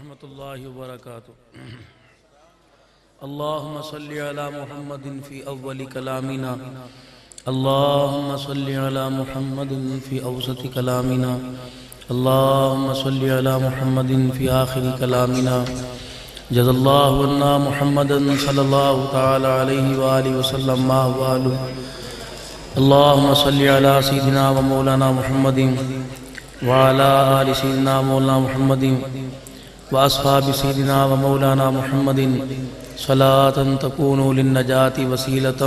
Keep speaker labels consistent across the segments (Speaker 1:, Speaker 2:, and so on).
Speaker 1: ورحمۃ اللہ وبرکاتہ۔ اللہم صلی علی محمد فی اول کلامنا، اللہم صلی علی محمد فی اوسط کلامنا، اللہم صلی علی محمد فی آخر کلامنا، جزا اللہ عنا محمد صلی اللہ تعالی علیہ وآلہ وسلم ما هو اہلہ۔ اللہم صلی علی سیدنا و مولانا محمد وعلى آل سيدنا مولانا محمد وأصحاب سيدنا ومولانا محمد صلاة تكون للنجاة وسيلة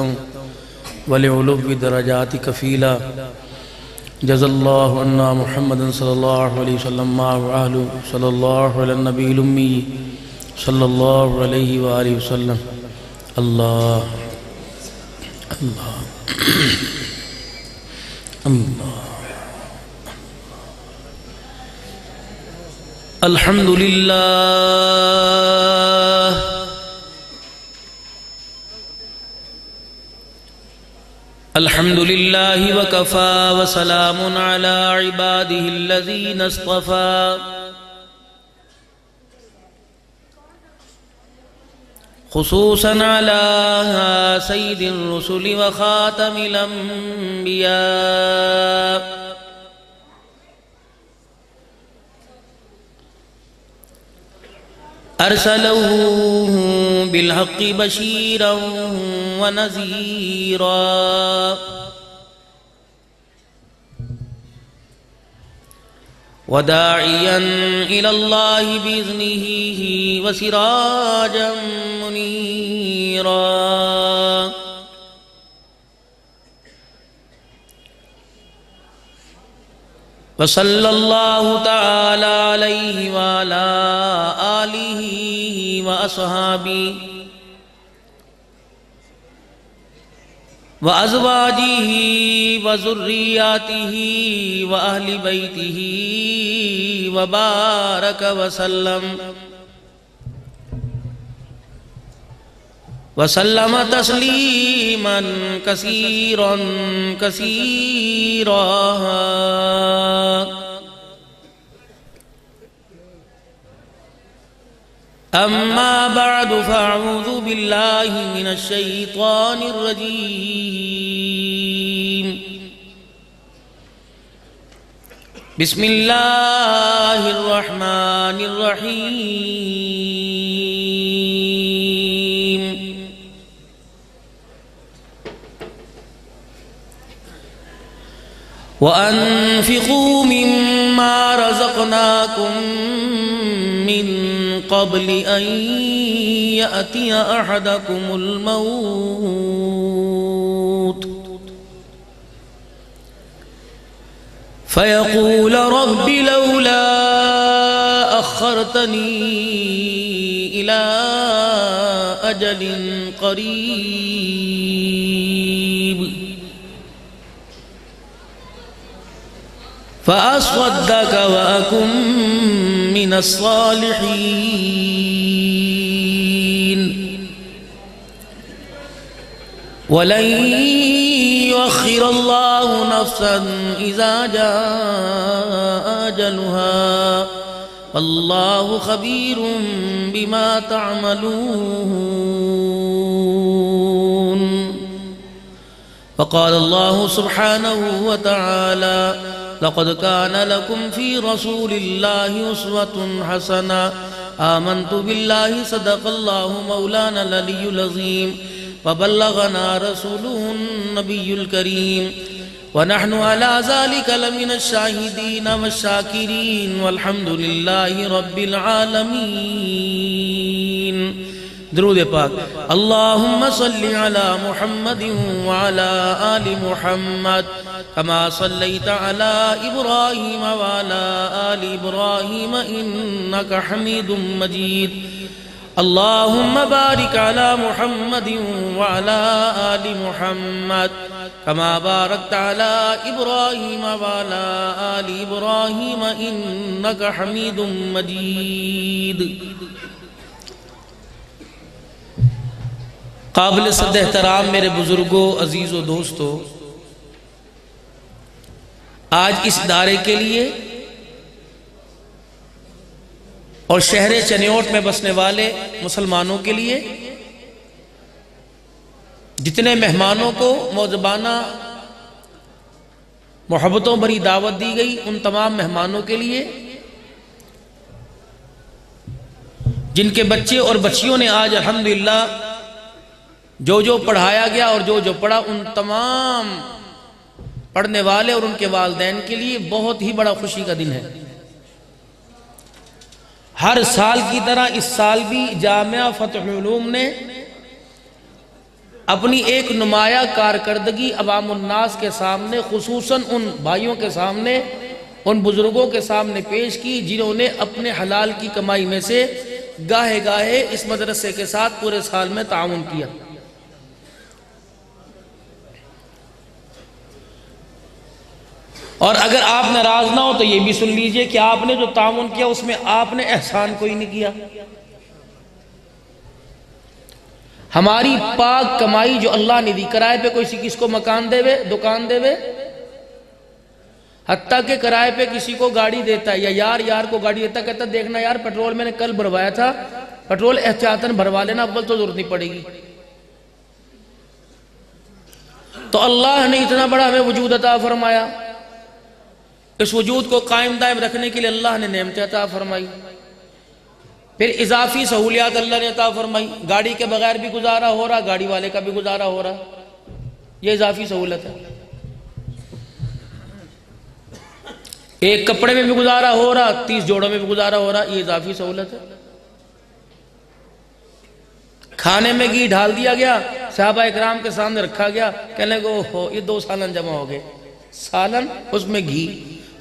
Speaker 1: ولعلو الدرجات كفيلا، جزا الله عنا محمد صلى الله عليه وسلم ما هو أهله، صلى الله على النبي الأمي صلى الله عليه وآله وسلم۔ الله الله الله الحمد للہ الحمد للہ وکفا وسلام علی عبادہ الذین اصطفا، خصوصا علی سید الرسل وخاتم الانبیاء، ارسلوه بالحق بشیرا ونذیرا، وداعیا الی اللہ باذنہ وسراجا منیرا، وصلی اللہ تعالی علیہ وعلا آلہ واصحابہ وازواجہ وذریاتہ واہل بیتہ وبارک وسلم وسلم تسلیما کثیرا کثیرا، اما بعد فاعوذ باللہ من الشیطان الرجیم، بسم اللہ الرحمن الرحیم، وَأَنفِقُوا مِمَّا رَزَقْنَاكُم مِّن قَبْلِ أَن يَأْتِيَ أَحَدَكُمُ الْمَوْتُ فَيَقُولَ رَبِّ لَوْلَا أَخَّرْتَنِي إِلَىٰ أَجَلٍ قَرِيبٍ فَأَصَّدَّقَ وَأَكُن مِّنَ الصَّالِحِينَ، وَلَن يُؤَخِّرَ اللَّهُ نَفْسًا إِذَا جَاءَ أَجَلُهَا، وَاللَّهُ خَبِيرٌ بِمَا تَعْمَلُونَ۔ وقال الله سبحانه وتعالى: لقد كان لكم في رسول الله أسوة حسنة، آمنت بالله صدق الله مولانا العلي العظيم، وبلغنا رسوله النبي الكريم، ونحن على ذلك لمن الشاهدين والشاكرين، والحمد لله رب العالمين۔ درود پاک۔ اللہم صلی علی محمد وعلی آل محمد کما صلیت علی ابراہیم وعلی آل ابراہیم انکا حمید مجید، اللہم بارک علی محمد وعلی آل محمد کما بارکت علی ابراہیم وعلی آل ابراہیم انکا حمید مجید۔ قابل صد احترام میرے بزرگوں، عزیز و دوستو، آج اس ادارے کے لیے اور شہر چنیوٹ میں بسنے والے مسلمانوں کے لیے جتنے مہمانوں کو موزبانہ محبتوں بھری دعوت دی گئی، ان تمام مہمانوں کے لیے، جن کے بچے اور بچیوں نے آج الحمدللہ جو پڑھایا گیا اور جو پڑھا، ان تمام پڑھنے والے اور ان کے والدین کے لیے بہت ہی بڑا خوشی کا دن ہے۔ ہر سال کی طرح اس سال بھی جامعہ فتح العلوم نے اپنی ایک نمایاں کارکردگی عوام الناس کے سامنے، خصوصاً ان بھائیوں کے سامنے، ان بزرگوں کے سامنے پیش کی جنہوں نے اپنے حلال کی کمائی میں سے گاہے گاہے اس مدرسے کے ساتھ پورے سال میں تعاون کیا۔ اور اگر آپ ناراض نہ ہو تو یہ بھی سن لیجئے کہ آپ نے جو تعاون کیا اس میں آپ نے احسان کوئی نہیں کیا۔ ہماری پاک کمائی جو اللہ نے دی، کرائے پہ کوئی کس کو مکان دے وے، دکان دے وے، حتیٰ کہ کرائے پہ کسی کو گاڑی دیتا ہے یا یار کو گاڑی دیتا ہے، کہتا دیکھنا یار پیٹرول میں نے کل بھروایا تھا، پیٹرول احتیاطاً بھروا لینا، اول تو ضرورت نہیں پڑے گی۔ تو اللہ نے اتنا بڑا ہمیں وجود عطا فرمایا، اس وجود کو قائم دائم رکھنے کے لیے اللہ نے نعمتیں عطا فرمائی، پھر اضافی سہولیات اللہ نے عطا فرمائی، گاڑی کے بغیر بھی گزارا ہو رہا، گاڑی والے کا بھی گزارا ہو رہا، یہ اضافی سہولت ہے۔ ایک کپڑے میں بھی گزارا ہو رہا، 30 جوڑوں میں بھی گزارا ہو رہا، یہ اضافی سہولت ہے۔ کھانے میں گھی ڈال دیا گیا، صحابہ اکرام کے سامنے رکھا گیا، کہنے کو یہ 2 سالن جمع ہو گئے، سالن اس میں گھی،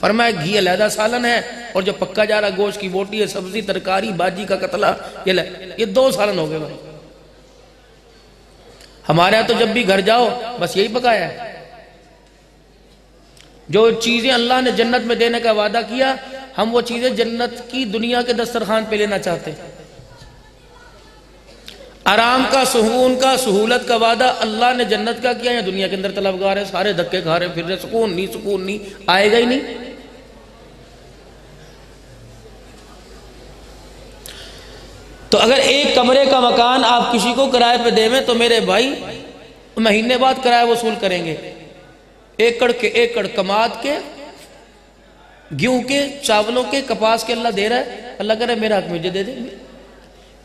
Speaker 1: فرمایا گھی علیحدہ سالن ہے، اور جو پکا جا رہا گوشت کی بوٹی ہے، سبزی، ترکاری، باجی کا قتلہ، یہ 2 سالن ہو گئے بھائی۔ ہمارے ہاں تو جب بھی گھر جاؤ بس یہی پکایا ہے۔ جو چیزیں اللہ نے جنت میں دینے کا وعدہ کیا، ہم وہ چیزیں جنت کی دنیا کے دسترخوان پہ لینا چاہتے ہیں۔ آرام کا، سکون کا، سہولت کا وعدہ اللہ نے جنت کا کیا، یا دنیا کے اندر طلبگار ہیں، سارے دھکے کھا رہے پھر رہے، سکون نہیں، آئے گا ہی نہیں۔ تو اگر ایک کمرے کا مکان آپ کسی کو کرائے پہ دیں تو میرے بھائی مہینے بعد کرایہ وصول کریں گے، ایکڑ کماد کے، گیہوں کے، چاولوں کے، کپاس کے اللہ دے رہا ہے، اللہ کہہ رہا ہے میرا حق مجھے دے دے۔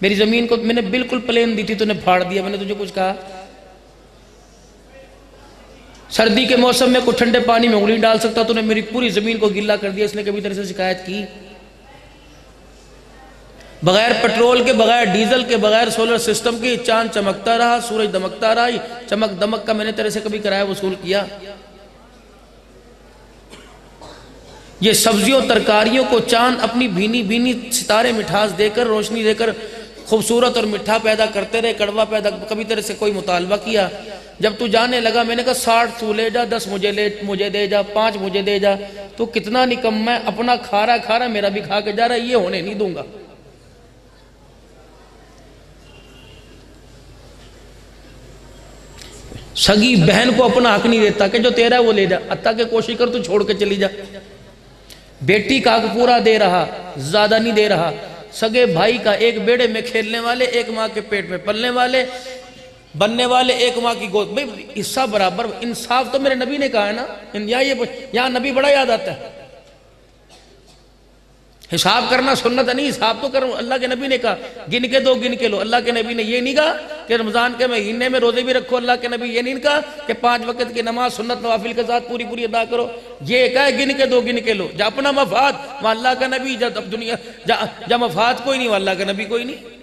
Speaker 1: میری زمین کو میں نے بالکل پلین دی تھی، تو نے پھاڑ دیا، میں نے تجھے کچھ کہا؟ سردی کے موسم میں کچھ ٹھنڈے پانی میں انگلی ڈال سکتا، تو نے میری پوری زمین کو گیلا کر دیا، اس نے کبھی تیرے سے شکایت کی؟ بغیر پیٹرول کے، بغیر ڈیزل کے، بغیر سولر سسٹم کے چاند چمکتا رہا، سورج دمکتا رہا، چمک دمک کا میں نے تیرے سے کبھی کرایہ وصول کیا؟ یہ سبزیوں ترکاریوں کو چاند اپنی بھینی بھینی ستارے مٹھاس دے کر، روشنی دے کر خوبصورت اور مٹھا پیدا کرتے رہے، کڑوا پیدا، کبھی تیرے سے کوئی مطالبہ کیا؟ جب تو جانے لگا میں نے کہا 60 تو لے جا، 10 مجھے دے جا، 5 مجھے دے جا، تو کتنا نکم ہے، اپنا کھا رہا میرا بھی کھا کے جا رہا، یہ ہونے نہیں دوں گا۔ سگی بہن کو اپنا حق نہیں دیتا کہ جو تیرا ہے وہ لے جا، حتیٰ کہ کوشش کر تو چھوڑ کے چلی جا۔ بیٹی کا حق پورا دے رہا، زیادہ نہیں دے رہا۔ سگے بھائی کا، ایک بیڑے میں کھیلنے والے، ایک ماں کے پیٹ میں پلنے والے، بننے والے، ایک ماں کی گود، بھئی حصہ برابر، انصاف تو میرے نبی نے کہا ہے نا۔ یہاں نبی بڑا یاد آتا ہے، حساب کرنا سنت نہیں، حساب تو کروں، اللہ کے نبی نے کہا گن کے دو، گن کے لو۔ اللہ کے نبی نے یہ نہیں کہا کہ رمضان کے مہینے میں روزے بھی رکھو، اللہ کے نبی یہ نہیں کہا کہ 5 وقت کی نماز سنت نوافل کے ساتھ پوری ادا کرو، یہ کہا ہے گن کے دو، گن کے لو۔ جب اپنا مفاد وہ اللہ کا نبی، جب دنیا جب مفاد کوئی نہیں وہ اللہ کا نبی کوئی نہیں۔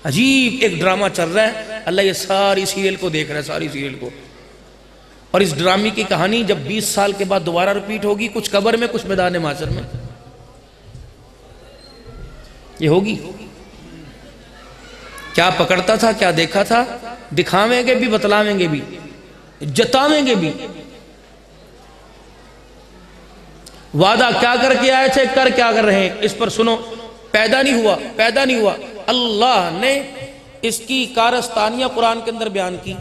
Speaker 1: عجیب ایک ڈرامہ چل رہا ہے، اللہ یہ ساری سیریل کو دیکھ رہا ہے، ساری سیریل کو، اور اس ڈرامی کی کہانی جب 20 سال کے بعد دوبارہ ریپیٹ ہوگی، کچھ قبر میں، کچھ میدان محشر میں، یہ ہوگی۔ کیا پکڑتا تھا، کیا دیکھا تھا، دکھاویں گے بھی، بتلاویں گے بھی، جتاویں گے بھی۔ وعدہ کیا کر کے آئے تھے، کر کیا کر رہے ہیں، اس پر سنو۔ پیدا نہیں ہوا، اللہ نے اس کی کارستانیاں قرآن کے اندر بیان کی۔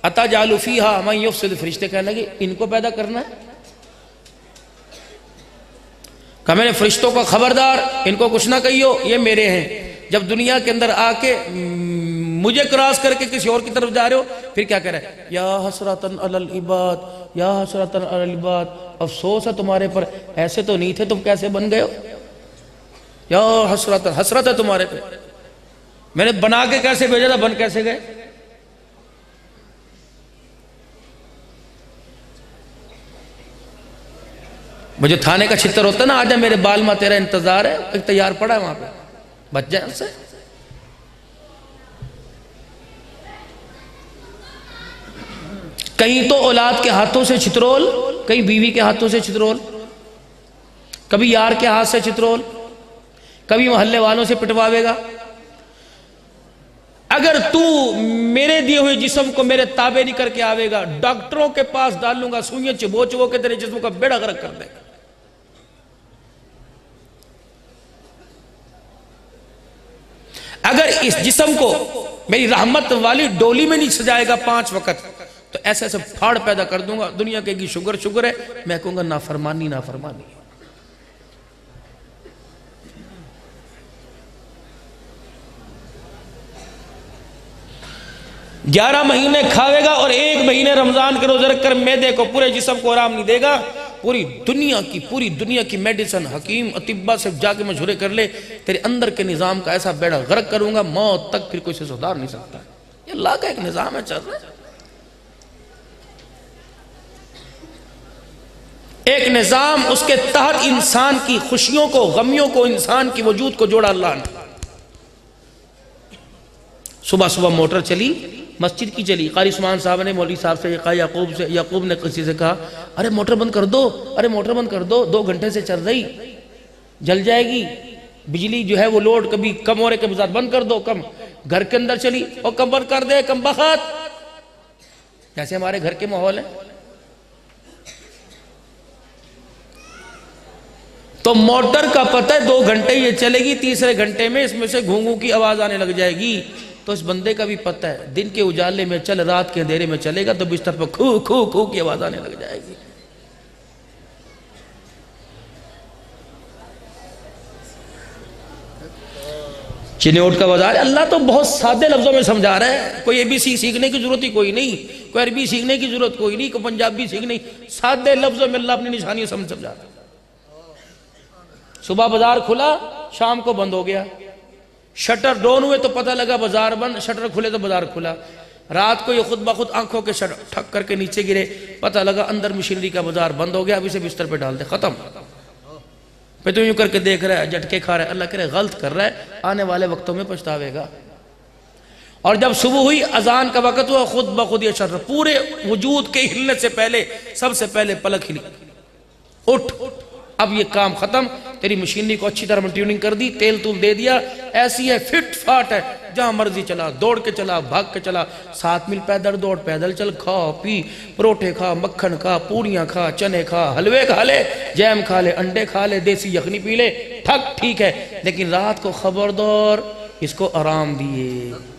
Speaker 1: اتجعل فیہا من یفسد، فرشتے کہنے لگے ان کو پیدا کرنا ہے؟ کہا میں نے فرشتوں کا خبردار ان کو کچھ نہ کہیو، یہ میرے ہیں۔ جب دنیا کے اندر آ کے مجھے کراس کر کے کسی اور کی طرف جا رہے ہو، پھر کیا کہہ رہا ہے؟ یا حسرتن علی العباد، یا حسرتن علی العباد، افسوس ہے تمہارے پر، ایسے تو نہیں تھے، تم کیسے بن گئے ہو؟ یا حسرتن، حسرت ہے تمہارے پہ، میں نے بنا کے کیسے بھیجا تھا، بن کیسے گئے؟ مجھے تھانے کا چھتر ہوتا نا، آجا میرے بال ماں تیرا انتظار ہے، ایک تیار پڑا ہے وہاں پہ، بچ جائے ان سے۔ کہیں تو اولاد کے ہاتھوں سے چھترول، کہیں بیوی کے ہاتھوں سے چھترول، کبھی یار کے ہاتھ سے چھترول، کبھی محلے والوں سے پٹواوے گا۔ اگر تو میرے دیے ہوئے جسم کو میرے تابع نہیں کر کے آوے گا، ڈاکٹروں کے پاس ڈالوں گا، سوئیں چبو چبو کے تیرے جسم کا بیڑا غرق کر دے گا۔ اگر اس جسم کو میری رحمت والی ڈولی میں نہیں سجائے گا 5 وقت، تو ایسے ایسے پھاڑ پیدا کر دوں گا، دنیا کہے گی شگر شگر ہے، میں کہوں گا نافرمانی نافرمانی۔ 11 مہینے کھاوے گا اور 1 مہینے رمضان کے روزے رکھ کر معدے کو پورے جسم کو آرام نہیں دے گا، پوری دنیا کی میڈیسن حکیم اطباء سے جا کے مشورے کر لے، تیرے اندر کے نظام کا ایسا بیڑا غرق کروں گا، موت تک پھر کوئی سے سدھار نہیں سکتا۔ یہ اللہ کا ایک نظام ہے، چل رہا ہے ایک نظام، اس کے تحت انسان کی خوشیوں کو، غمیوں کو، انسان کی وجود کو جوڑا اللہ نے۔ صبح صبح موٹر چلی، مسجد کی چلی، قاری عثمان صاحب نے مولوی صاحب سے کہا، یعقوب نے کسی سے کہا، ارے موٹر بند کر دو، ارے موٹر بند کر دو، 2 گھنٹے سے چل رہی، جل جائے گی، بجلی جو ہے وہ لوڈ کبھی کم ہو رہے، کبھی زیادہ، بند کر دو، کم۔ گھر کے اندر چلی، اور کم بند کر دے، کم بخت، جیسے ہمارے گھر کے ماحول ہیں۔ تو موٹر کا پتہ ہے 2 گھنٹے یہ چلے گی، تیسرے گھنٹے میں اس میں سے گھونگوں کی آواز آنے لگ جائے گی۔ تو اس بندے کا بھی پتہ ہے دن کے اجالے میں چل، رات کے اندھیرے میں چلے گا تو بستر پر کھو کھو کھو کی آواز آنے لگ جائے گی۔ چنوٹ کا بازار، اللہ تو بہت سادے لفظوں میں سمجھا رہا ہے، کوئی ABC سیکھنے کی ضرورت ہی کوئی نہیں، کوئی عربی سیکھنے کی ضرورت کوئی نہیں، کوئی پنجابی سیکھنے، سادے لفظوں میں اللہ اپنی نشانی سمجھا رہا ہے۔ صبح بازار کھلا، شام کو بند ہو گیا، شٹر ڈاؤن ہوئے تو پتہ لگا بازار بند، شٹر کھلے تو بازار کھلا۔ رات کو یہ خود بخود آنکھوں کے شٹر ٹھک کر کے نیچے گرے، پتہ لگا اندر مشینری کا بازار بند ہو گیا، اب اسے بستر پہ ڈال دے، ختم۔ پھر تو یوں کر کے دیکھ رہا ہے، جھٹکے کھا رہا ہے، اللہ کہہ رہے غلط کر رہا ہے، آنے والے وقتوں میں پچھتاوے گا۔ اور جب صبح ہوئی، اذان کا وقت ہوا، خود بخود یہ شٹر پورے وجود کے ہلنے سے پہلے، سب سے پہلے پلک ہلی، اٹھ، اب یہ کام ختم، تیری مشینری کو اچھی طرح ٹیوننگ کر دی، تیل تول دے دیا، ایسی ہے فٹ فاٹ ہے، جہاں مرضی چلا، دوڑ کے چلا، بھاگ کے چلا، 7 میل پیدل دوڑ، پیدل چل، کھا پی، پروٹھے کھا، مکھن کھا، پوریاں کھا، چنے کھا، حلوے کھا لے، جیم کھا لے، انڈے کھا لے، دیسی یخنی پی لے، ٹھک ٹھیک ہے، لیکن رات کو خبردار اس کو آرام دیے۔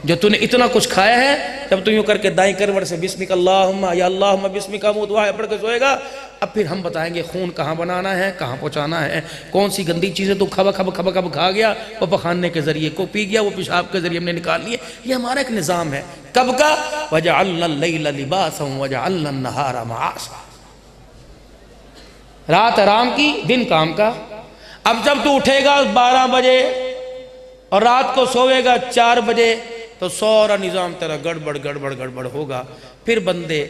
Speaker 1: جو تو نے اتنا کچھ کھایا ہے، جب تو یوں کر کے دائیں کروٹ سے بسمک اللہم یا اللہم بسمک اموت دعا پڑھ کے سوئے گا، اب پھر ہم بتائیں گے خون کہاں بنانا ہے، کہاں پہنچانا ہے، کون سی گندی چیزیں تو کھب کھا گیا، وہ پخانے کے ذریعے کو پی گیا، وہ پیشاب کے ذریعے ہم نے نکال لیے۔ یہ ہمارا ایک نظام ہے، کب کا؟ وَجَعَلْنَا اللَّيْلَ لِبَاسًا وَجَعَلْنَا النَّهَارَ مَعَاشًا، رات آرام کی، دن کام کا۔ اب جب تو اٹھے گا 12 بجے اور رات کو سوئے گا 4 بجے، تو سورا نظام تیرا گڑبڑ ہوگا۔ پھر بندے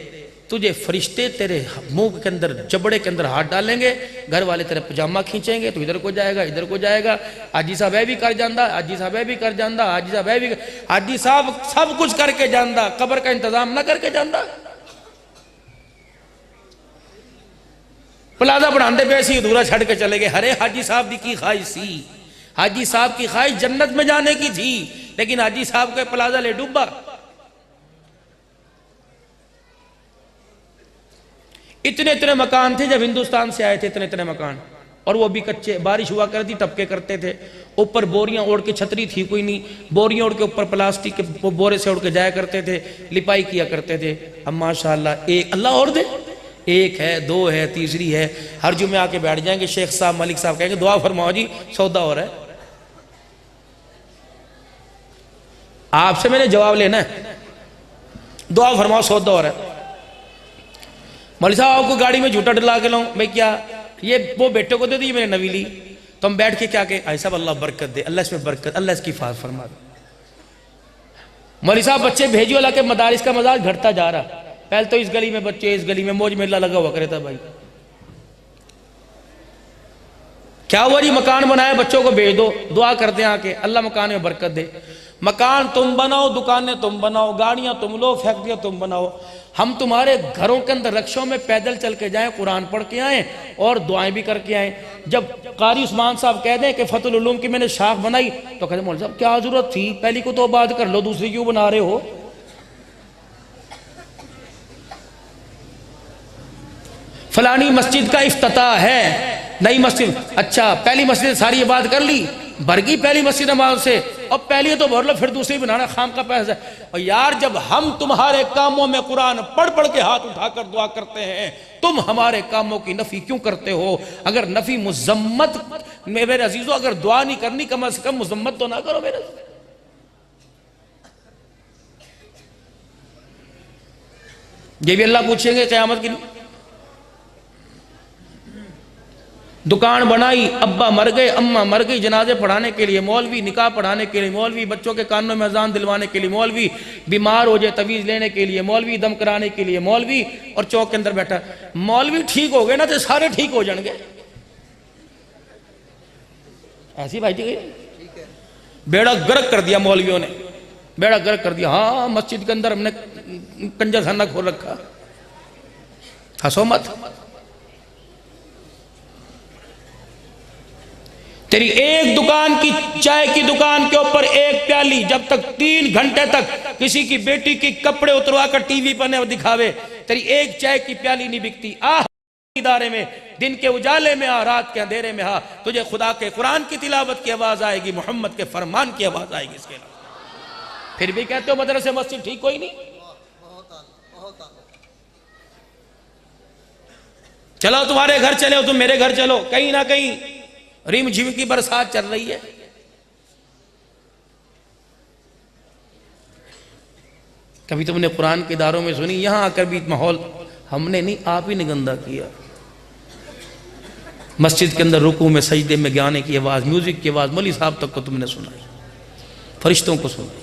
Speaker 1: تجھے فرشتے تیرے منہ کے اندر، جبڑے کے اندر ہاتھ ڈالیں گے، گھر والے تیرے پجامہ کھینچیں گے، تو ادھر کو جائے گا، ادھر کو جائے گا، حاجی صاحب ہے بھی کر جاندہ، حاجی صاحب ہے بھی کر جاندہ، حاجی صاحب ہے بھی، حاجی صاحب سب کچھ کر کے جاندہ، قبر کا انتظام نہ کر کے جاندہ۔ پلازہ بڑھاندے پہ ایسی ادھورا چھڑ کے چلے گئے، ہرے حاجی صاحب دی کی خواہش سی، حاجی صاحب کی خواہش جنت میں جانے کی تھی، لیکن حاجی صاحب کے پلازہ لے ڈوبا۔ اتنے مکان تھے جب ہندوستان سے آئے تھے، اتنے مکان، اور وہ بھی کچے، بارش ہوا کرتی ٹپکے کرتے تھے، اوپر بوریاں اوڑھ کے، چھتری تھی کوئی نہیں، بوریاں اوڑھ کے اوپر پلاسٹک کے بورے سے اوڑھ کے جایا کرتے تھے، لپائی کیا کرتے تھے۔ اب ماشاءاللہ ایک اللہ اور دے، ایک ہے، دو ہے، تیسری ہے، ہر جمعے آ کے بیٹھ جائیں گے، شیخ صاحب ملک صاحب کہیں گے دعا فرماؤ جی سودا ہو رہا ہے. آپ سے میں نے جواب لینا ہے، دعا فرماؤ سودا ہو رہا ہے. مولوی صاحب آپ کو گاڑی میں جھوٹا ڈلا کے لاؤں، بھئی کیا یہ وہ بیٹے کو دے دی، یہ میں نے نوی لی. تو ہم بیٹھ کے کیا کہ آئی صاحب اللہ برکت دے، اللہ اس میں برکت، اللہ اس کی حفاظت فرما دے. مولوی صاحب بچے بھیجو، اللہ کے مدارس کا مزاج گھٹتا جا رہا. پہلے تو اس گلی میں بچے، اس گلی میں موج میلہ لگا ہوا کرے تھا. بھائی کیا ہوا جی، مکان بنایا بچوں کو بھیج دو، دعا کرتے ہیں آ کے اللہ مکان میں برکت دے. مکان تم بناؤ، دکانیں تم بناؤ، گاڑیاں تم لو، فیکٹریاں تم بناؤ، ہم تمہارے گھروں کے اندر رکشوں میں پیدل چل کے جائیں، قرآن پڑھ کے آئیں اور دعائیں بھی کر کے آئیں. جب قاری عثمان صاحب کہہ دیں کہ فتح العلوم کی میں نے شاخ بنائی تو کہتے ہیں مولوی صاحب کیا ضرورت تھی، پہلی کو تو آباد کر لو، دوسری کیوں بنا رہے ہو. فلانی مسجد کا افتتاح ہے، نئی مسجد، اچھا پہلی مسجد ساری آباد کر لی، بھر گئی پہلی مسجد نماز سے، اب پہلی تو بھر لو پھر دوسری بنانا، خام کا پیسہ ہے. اور یار جب ہم تمہارے کاموں میں قرآن پڑھ پڑھ کے ہاتھ اٹھا کر دعا کرتے ہیں، تم ہمارے کاموں کی نفی کیوں کرتے ہو؟ اگر نفی مذمت، میرے عزیزو اگر دعا نہیں کرنی کم از کم مذمت تو نہ کرو میرے. یہ بھی اللہ پوچھیں گے قیامت کی. دکان بنائی، ابا مر گئے، اماں مر گئی، جنازے پڑھانے کے لیے مولوی، نکاح پڑھانے کے لیے مولوی، بچوں کے کانوں میں اذان دلوانے کے لیے مولوی، بیمار ہو جائے تعویذ لینے کے لیے مولوی، دم کرانے کے لیے مولوی، اور چوک کے اندر بیٹھا. مولوی ٹھیک ہو گئے نا تو سارے ٹھیک ہو جائیں گے. ایسی بھائی جی بیڑا گرک کر دیا مولویوں نے، بیڑا گرک کر دیا. ہاں مسجد کے اندر ہم نے کنجر خانہ کھول رکھا. ہنسو مت. تیری ایک دکان کی چائے کی دکان کے اوپر ایک پیالی جب تک 3 گھنٹے تک کسی کی بیٹی کی کپڑے اتروا کر ٹی وی پر دکھاوے، تیری ایک چائے کی پیالی نہیں بکتی. ادارے میں دن کے اجالے میں آ، رات کے اندھیرے میں آ، تجھے خدا کے قرآن کی تلاوت کی آواز آئے گی، محمد کے فرمان کی آواز آئے گی. اس کے علاوہ پھر بھی کہتے ہو مدرسے مسجد ٹھیک کوئی نہیں. چلو تمہارے گھر چلے ہو، تم میرے گھر چلو، کہیں نہ کہیں ریم جھم کی برسات چل رہی ہے. کبھی تم نے قرآن کے اداروں میں سنی؟ یہاں آ کر بھی ماحول ہم نے نہیں، آپ ہی نے گندہ کیا. مسجد کے اندر رکوع میں سجدے میں گانے کی آواز، میوزک کی آواز، مولوی صاحب تک کو تم نے سنا، فرشتوں کو سنا.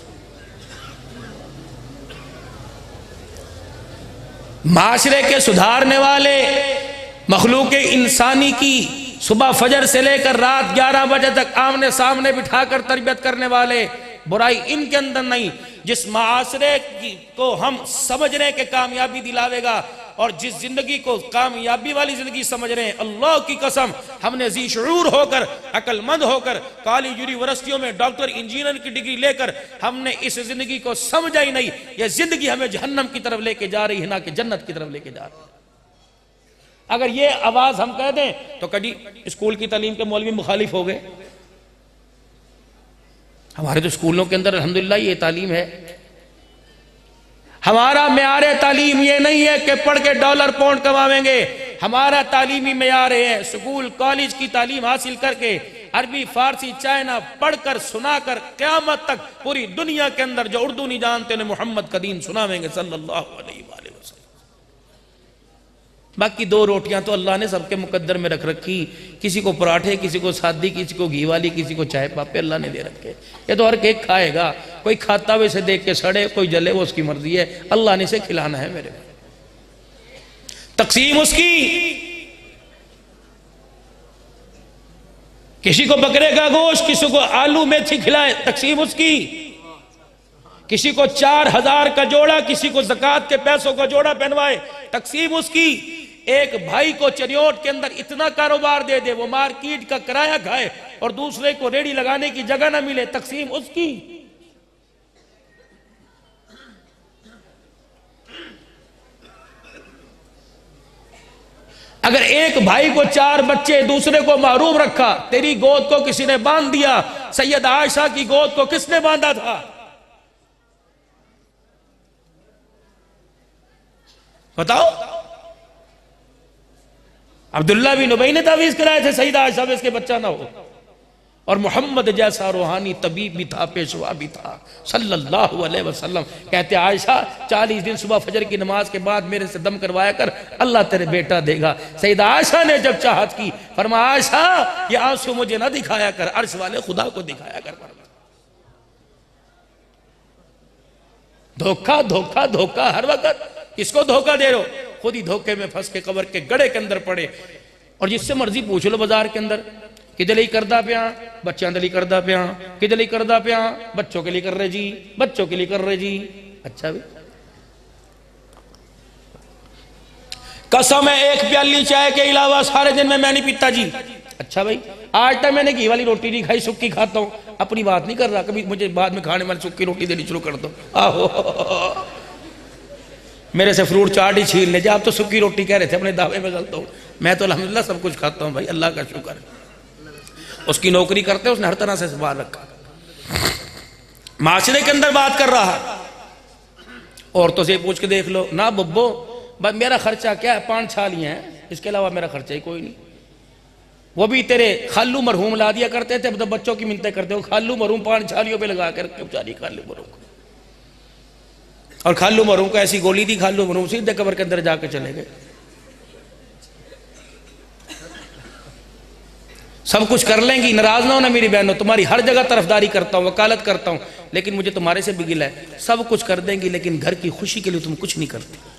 Speaker 1: معاشرے کے سدھارنے والے، مخلوق انسانی کی صبح فجر سے لے کر رات 11 بجے تک آمنے سامنے بٹھا کر تربیت کرنے والے، برائی ان کے اندر نہیں. جس معاشرے کو ہم سمجھ رہے ہیں کہ کامیابی دلاوے گا، اور جس زندگی کو کامیابی والی زندگی سمجھ رہے ہیں، اللہ کی قسم ہم نے ذی شعور ہو کر، عقل مند ہو کر، کالج یونیورسٹیوں میں ڈاکٹر انجینئر کی ڈگری لے کر ہم نے اس زندگی کو سمجھا ہی نہیں. یہ زندگی ہمیں جہنم کی طرف لے کے جا رہی ہے، نہ کہ جنت کی طرف لے کے جا رہی ہے. اگر یہ آواز ہم کہہ دیں تو کبھی اسکول کی تعلیم کے مولوی مخالف ہو گئے. ہمارے تو اسکولوں کے اندر الحمدللہ یہ تعلیم ہے. ہمارا معیار تعلیم یہ نہیں ہے کہ پڑھ کے ڈالر پاؤنڈ کماویں گے. ہمارا تعلیمی معیار ہے اسکول کالج کی تعلیم حاصل کر کے عربی فارسی چائنا پڑھ کر سنا کر قیامت تک پوری دنیا کے اندر جو اردو نہیں جانتے انہیں محمد کا دین سناویں گے صلی اللہ علیہ وآلہ وسلم. باقی 2 روٹیاں تو اللہ نے سب کے مقدر میں رکھ رکھی، کسی کو پراٹھے، کسی کو سادی، کسی کو گھی والی، کسی کو چائے پاپے اللہ نے دے رکھے. یہ تو ہر ایک کھائے گا، کوئی کھاتا ہوئے سے دیکھ کے سڑے، کوئی جلے، وہ اس کی مرضی ہے، اللہ نے اسے کھلانا ہے. میرے تقسیم اس کی، کسی کو بکرے کا گوشت، کسی کو آلو میتھی کھلائے، تقسیم اس کی. کسی کو 4000 کا جوڑا، کسی کو زکوٰۃ کے پیسوں کا جوڑا پہنوائے، تقسیم اس کی. ایک بھائی کو چریوٹ کے اندر اتنا کاروبار دے دے وہ مارکیٹ کا کرایہ کھائے اور دوسرے کو ریڑی لگانے کی جگہ نہ ملے، تقسیم اس کی. اگر ایک بھائی کو 4 بچے، دوسرے کو محروم رکھا، تیری گود کو کسی نے باندھ دیا. سید عائشہ کی گود کو کس نے باندھا تھا؟ بتاؤ. عبداللہ بن ابی نے تعویذ کرائے تھے سیدہ عائشہ اس کے بچہ نہ ہو، اور محمد جیسا روحانی طبیب بھی تھا، پیشوا بھی تھا صلی اللہ علیہ وسلم، کہتے عائشہ 40 دن صبح فجر کی نماز کے بعد میرے سے دم کروایا کر، اللہ تیرے بیٹا دے گا۔ سیدہ عائشہ نے جب چاہت کی فرمایا عائشہ یہ آنسو مجھے نہ دکھایا کر، عرش والے خدا کو دکھایا کر۔ دھوکہ دھوکہ دھوکہ ہر وقت کس کو دھوکہ دے رہو؟ خود ہی دھوکے میں پھنس کے قبر کے گڑے کے اندر پڑے۔ اور جس سے مرضی پوچھ لو بازار کے اندر کہ دلی کردہ پیاں بچیاں دلی کردہ پیاں کہ دلی کردہ پیاں بچوں کے لیے کر رہے جی، بچوں کے لیے کر رہے جی۔ اچھا بھی قسم ہے ایک پیالی چائے کے علاوہ سارے دن میں نہیں پیتا جی۔ اچھا بھائی آج تک میں نے گھی والی روٹی نہیں کھائی، سکی کھاتا ہوں، اپنی بات نہیں کر رہا، کبھی مجھے بعد میں کھانے والی سکی روٹی دینی شروع کر دو، آہو میرے سے فروٹ چاٹ ہی چھین لے جا، آپ تو سکی روٹی کہہ رہے تھے، اپنے دعوے میں غلط ہوں، میں تو الحمدللہ سب کچھ کھاتا ہوں بھائی، اللہ کا شکر ہے۔ اس کی نوکری کرتے اس نے ہر طرح سے سنبھال رکھا، معاشرے کے اندر بات کر رہا، عورتوں سے پوچھ کے دیکھ لو نا ببو میرا خرچہ کیا ہے، 5 چھالیاں ہیں، اس کے علاوہ میرا خرچہ ہی کوئی نہیں۔ وہ بھی تیرے خالو مرحوم لا دیا کرتے تھے، بچوں کی منتیں کرتے ہو، خالو مرحوم 5 چھالیوں پہ لگا کر بیچاری خالو مرحوم کو، اور خالو مرحوم کو ایسی گولی دی، خالو مرحوم سیدھے قبر کے اندر جا کے چلے گئے۔ سب کچھ کر لیں گی، ناراض نہ ہونا میری بہنوں، تمہاری ہر جگہ طرفداری کرتا ہوں، وکالت کرتا ہوں، لیکن مجھے تمہارے سے بھی گلہ ہے، سب کچھ کر دیں گی لیکن گھر کی خوشی کے لیے تم کچھ نہیں کرتے۔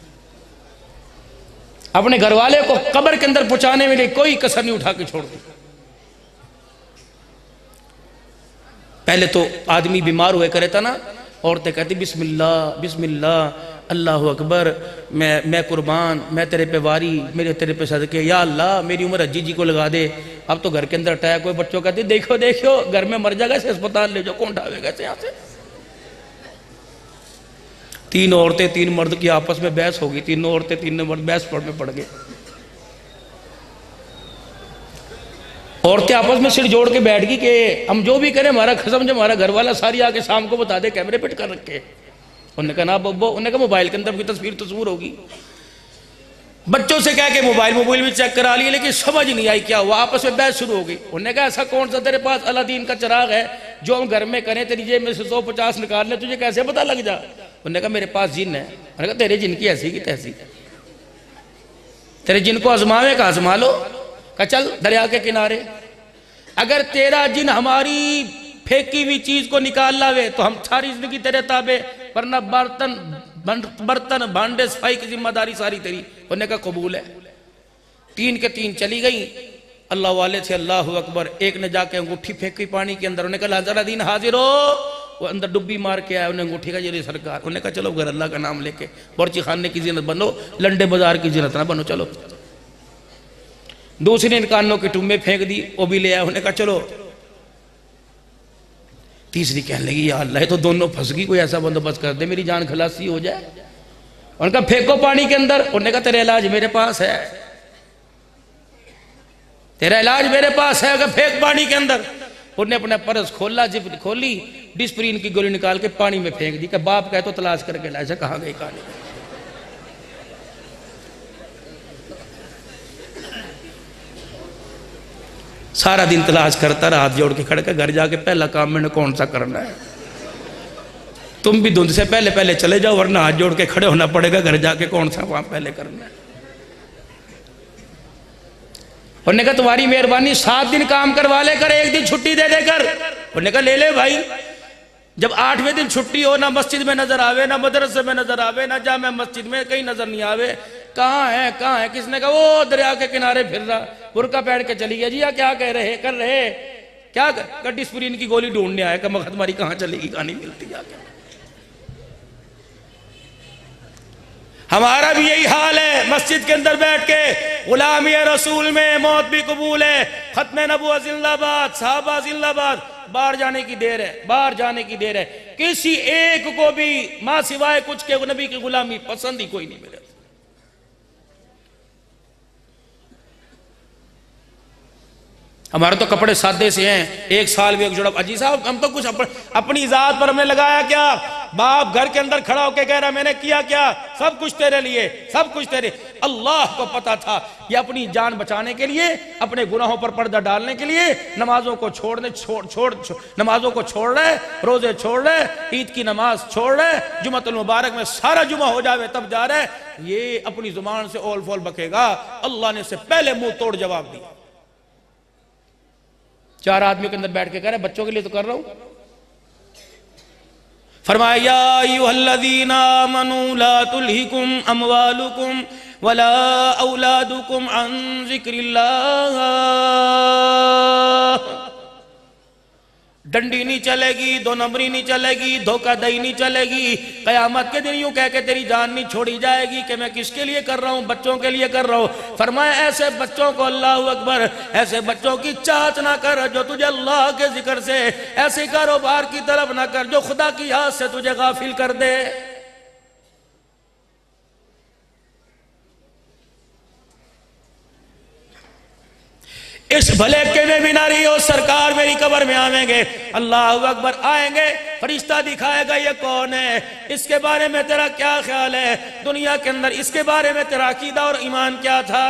Speaker 1: اپنے گھر والے کو قبر کے اندر پہنچانے میں لیے کوئی کسر نہیں اٹھا کے چھوڑ دے۔ پہلے تو آدمی بیمار ہوئے کرے تھا نا، عورتیں کہتی بسم اللہ بسم اللہ اللہ اکبر، میں قربان، میں تیرے پہ واری، میرے تیرے پہ صدقے، یا اللہ میری عمر اجی جی کو لگا دے۔ اب تو گھر کے اندر اٹھایا کوئی بچوں کہتے دیکھو دیکھو گھر میں مر جائے گا، اسے اسپتال لے جاؤ، کون ڈھاوے گا اسے یہاں سے۔ 3 عورتیں 3 مرد کی آپس میں بحث ہوگی، 3 عورتیں 3 مرد بحث میں پڑ گئے، عورتیں آپس میں سر جوڑ کے بیٹھ گئی کہ ہم جو بھی کریں ہمارا قسم، جب ہمارا گھر والا ساری آ کے شام کو بتا دے کیمرے پٹ کر رکھے۔ انہوں نے کہا نا ببو، انہوں نے کہا موبائل کے اندر کوئی تصویر ہوگی، بچوں سے کہہ کے موبائل بھی چیک کرا لیے، لیکن سمجھ نہیں آئی کیا ہوا، آپس میں بحث شروع ہو گئی۔ انہوں نے کہا ایسا کون سا تیرے پاس اللہ دین کا چراغ ہے جو ہم گھر میں کریں، تیری جیب میں سے 150 نکال لیں، تجھے کیسے پتہ لگ جا؟ انہوں نے کہا میرے پاس جن ہے۔ انہوں نے کہا تیرے جن کی ایسی کی تیسی ہے، تیرے جن کو آزماوے کا آزما لو۔ کہا چل دریا کے کنارے، اگر تیرا جن ہماری پھینکی ہوئی چیز کو نکال لاوے تو ہم ساری زندگی تیرے تابع، ورنہ برتن بھانڈے صفائی کی ذمہ داری ساری تیری۔ انہوں نے کہا قبول ہے۔ 3 کے 3 چلی گئی، اللہ والے تھے، اللہ اکبر۔ ایک نے جا کے انگوٹھی پھینکی پانی کے اندر، انہوں نے کہا لازر دین حاضر ہو، وہ اندر ڈبی مار کے آیا، انہیں انگوٹھی کا یہ سرکار۔ انہوں نے کہا چلو گھر اللہ کا نام لے کے بورچی خانے کی زینت بنو، لنڈے بازار کی زینت نہ بنو، چلو۔ دوسری نے کانوں کے ٹمبے پھینک دی، وہ بھی لے آیا، انہوں نے کہا چلو۔ تیسری کہنے لگی یا اللہ تو دونوں پھنس گئی، کوئی ایسا بندوبست کر دے میری جان خلاصی ہو جائے۔ انہوں نے کہا پھینکو پانی کے اندر۔ انہوں نے کہا تیرا علاج میرے پاس ہے، تیرا علاج میرے پاس ہے، اگر پھینک پانی کے اندر۔ انہوں نے اپنا پرس کھولا، جب کھولی ڈسپرین کی گولی نکال کے پانی میں پھینک دی کہ باپ کہے تو تلاش کر کے لائے، کہاں گئی کہانی۔ سارا دن تلاش کرتا رہا، ہاتھ جوڑ کے کھڑے کے گھر جا کے پہلا کام میں نے کون سا کرنا ہے؟ تم بھی دھند سے پہلے چلے جاؤ، ورنہ ہاتھ جوڑ کے کھڑے ہونا پڑے گا، گھر جا کے کون سا کام پہلے کرنا ہے۔ انہوں نے کہا تمہاری مہربانی 7 دن کام کروا لے کر 1 دن چھٹی دے کر۔ انہوں نے کہا لے لے بھائی۔ جب 8ویں دن چھٹی ہو، نہ مسجد میں نظر آوے، نہ مدرسے میں نظر آوے، نہ جامع مسجد میں کہیں نظر نہیں آوے، کہاں ہے؟ کس نے کہا وہ دریا کے کنارے پھر رہا، برقع پہن کے چلی گیا۔ جی کیا کہہ رہے کر رہے کیا؟ ڈسپرین کی گولی ڈھونڈنے آئے کہ مقد تمہاری کہاں چلے گی، کہاں نہیں ملتی جا کے۔ ہمارا بھی یہی حال ہے، مسجد کے اندر بیٹھ کے غلامی رسول میں موت بھی قبول ہے، ختم نبوت زندہ باد، صحابہ زندہ باد، باہر جانے کی دیر ہے، باہر جانے کی دیر ہے۔ کسی ایک کو بھی ماں سوائے کچھ کے نبی کی غلامی پسند ہی کوئی نہیں ملے۔ ہمارے تو کپڑے سادے سے ہیں، 1 سال بھی ایک جوڑا۔ اجی صاحب ہم تو کچھ اپنی ذات پر ہم نے لگایا کیا؟ باپ گھر کے اندر کھڑا ہو کے کہہ رہا میں نے کیا کیا؟ سب کچھ تیرے لیے، سب کچھ تیرے۔ اللہ کو پتا تھا یہ اپنی جان بچانے کے لیے، اپنے گناہوں پر پردہ ڈالنے کے لیے نمازوں کو نمازوں کو چھوڑ رہے، روزے چھوڑ رہے، عید کی نماز چھوڑ رہے، جمعۃ المبارک میں سارا جمعہ ہو جاوے تب جا رہے، یہ اپنی زبان سے اول فول بکے گا۔ اللہ نے سے پہلے منہ توڑ جواب دیا۔ 4 آدمیوں کے اندر بیٹھ کے کہہ رہے بچوں کے لیے تو کر رہا ہوں۔ فرمایا یا ایھا الذین آمنوا لا تلہکم اموالکم ولا اولادکم عن ذکر اللہ۔ ڈنڈی نہیں چلے گی، 2 نمبری نہیں چلے گی، دھوکہ دہی نہیں چلے گی۔ قیامت کے دن یوں کہہ کے تیری جان نہیں چھوڑی جائے گی کہ میں کس کے لیے کر رہا ہوں، بچوں کے لیے کر رہا ہوں۔ فرمایا ایسے بچوں کو، اللہ اکبر، ایسے بچوں کی چاہت نہ کر جو تجھے اللہ کے ذکر سے، ایسے کاروبار کی طرف نہ کر جو خدا کی یاد سے تجھے غافل کر دے۔ اس بھلے کے میں بھی نہ رہی ہو، سرکار میری قبر میں آئیں گے، اللہ اکبر، آئیں گے، فرشتہ دکھائے گا یہ کون ہے، اس کے بارے میں تیرا کیا خیال ہے، دنیا کے اندر اس کے بارے میں تیرا عقیدہ اور ایمان کیا تھا۔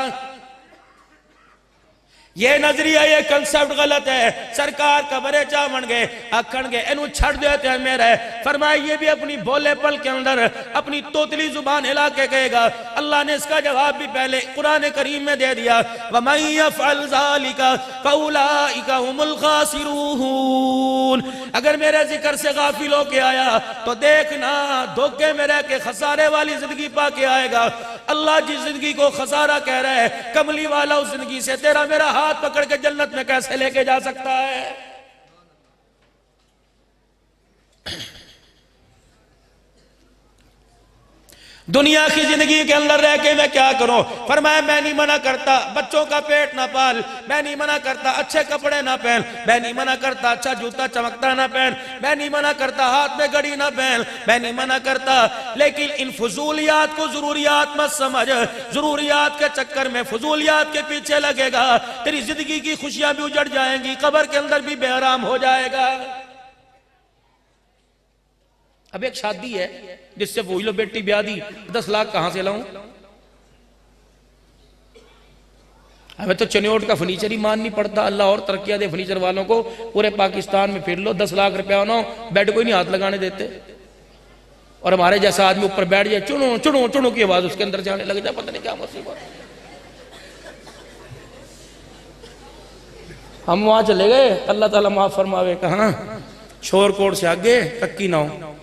Speaker 1: یہ نظریہ، یہ کنسپٹ غلط ہے۔ سرکار قبرے چاون گے، اکھن گے، انہوں چھڑ دیتے ہیں میرے۔ فرمایا یہ بھی اپنی بولے پل کے اندر اپنی توتلی زبان ہلا کے کہے گا۔ اللہ نے اس کا جواب بھی پہلے قرآن کریم میں دے دیا، وَمَن يَفْعَلْ ذَلِكَ فَأُولَٰئِكَ هُمُ الْخَاسِرُونَ۔ اگر میرے ذکر سے غافل ہو کے آیا تو دیکھنا دھوکے میں رہ کے خسارے والی زندگی پا کے آئے گا۔ اللہ جس زندگی کو خسارہ کہہ رہا ہے، کملی والا اس زندگی سے تیرا میرا ہاتھ پکڑ کے جنت میں کیسے لے کے جا سکتا ہے؟ دنیا کی زندگی کے اندر رہ کے میں کیا کروں؟ فرمایا میں نہیں منع کرتا بچوں کا پیٹ نہ پال، میں نہیں منع کرتا اچھے کپڑے نہ پہن، میں نہیں منع کرتا اچھا جوتا چمکتا نہ پہن، میں نہیں منع کرتا ہاتھ میں گھڑی نہ پہن، میں نہیں منع کرتا، لیکن ان فضولیات کو ضروریات مت سمجھ۔ ضروریات کے چکر میں فضولیات کے پیچھے لگے گا، تیری زندگی کی خوشیاں بھی اجڑ جائیں گی، قبر کے اندر بھی بے آرام ہو جائے گا۔ اب ایک شادی ہے جس سے پوچھ لو بیٹی بیاہ دی، 10 لاکھ کہاں سے لاؤں؟ ہمیں تو چنیوٹ کا فرنیچر ہی مان نہیں پڑتا۔ اللہ اور ترقیہ دے فرنیچر والوں کو، پورے پاکستان میں پھر لو، 10 لاکھ روپیہ ہونا بیڈ کو ہی نہیں ہاتھ لگانے دیتے، اور ہمارے جیسا آدمی اوپر بیٹھ جائے چنو چنو چنو کی آواز اس کے اندر جانے لگ جائے، پتہ نہیں کیا مصیبت۔ ہم وہاں چلے گئے، اللہ تعالیٰ معاف فرماوے، کہاں شور کوٹ سے آگے تکی نہ ہو۔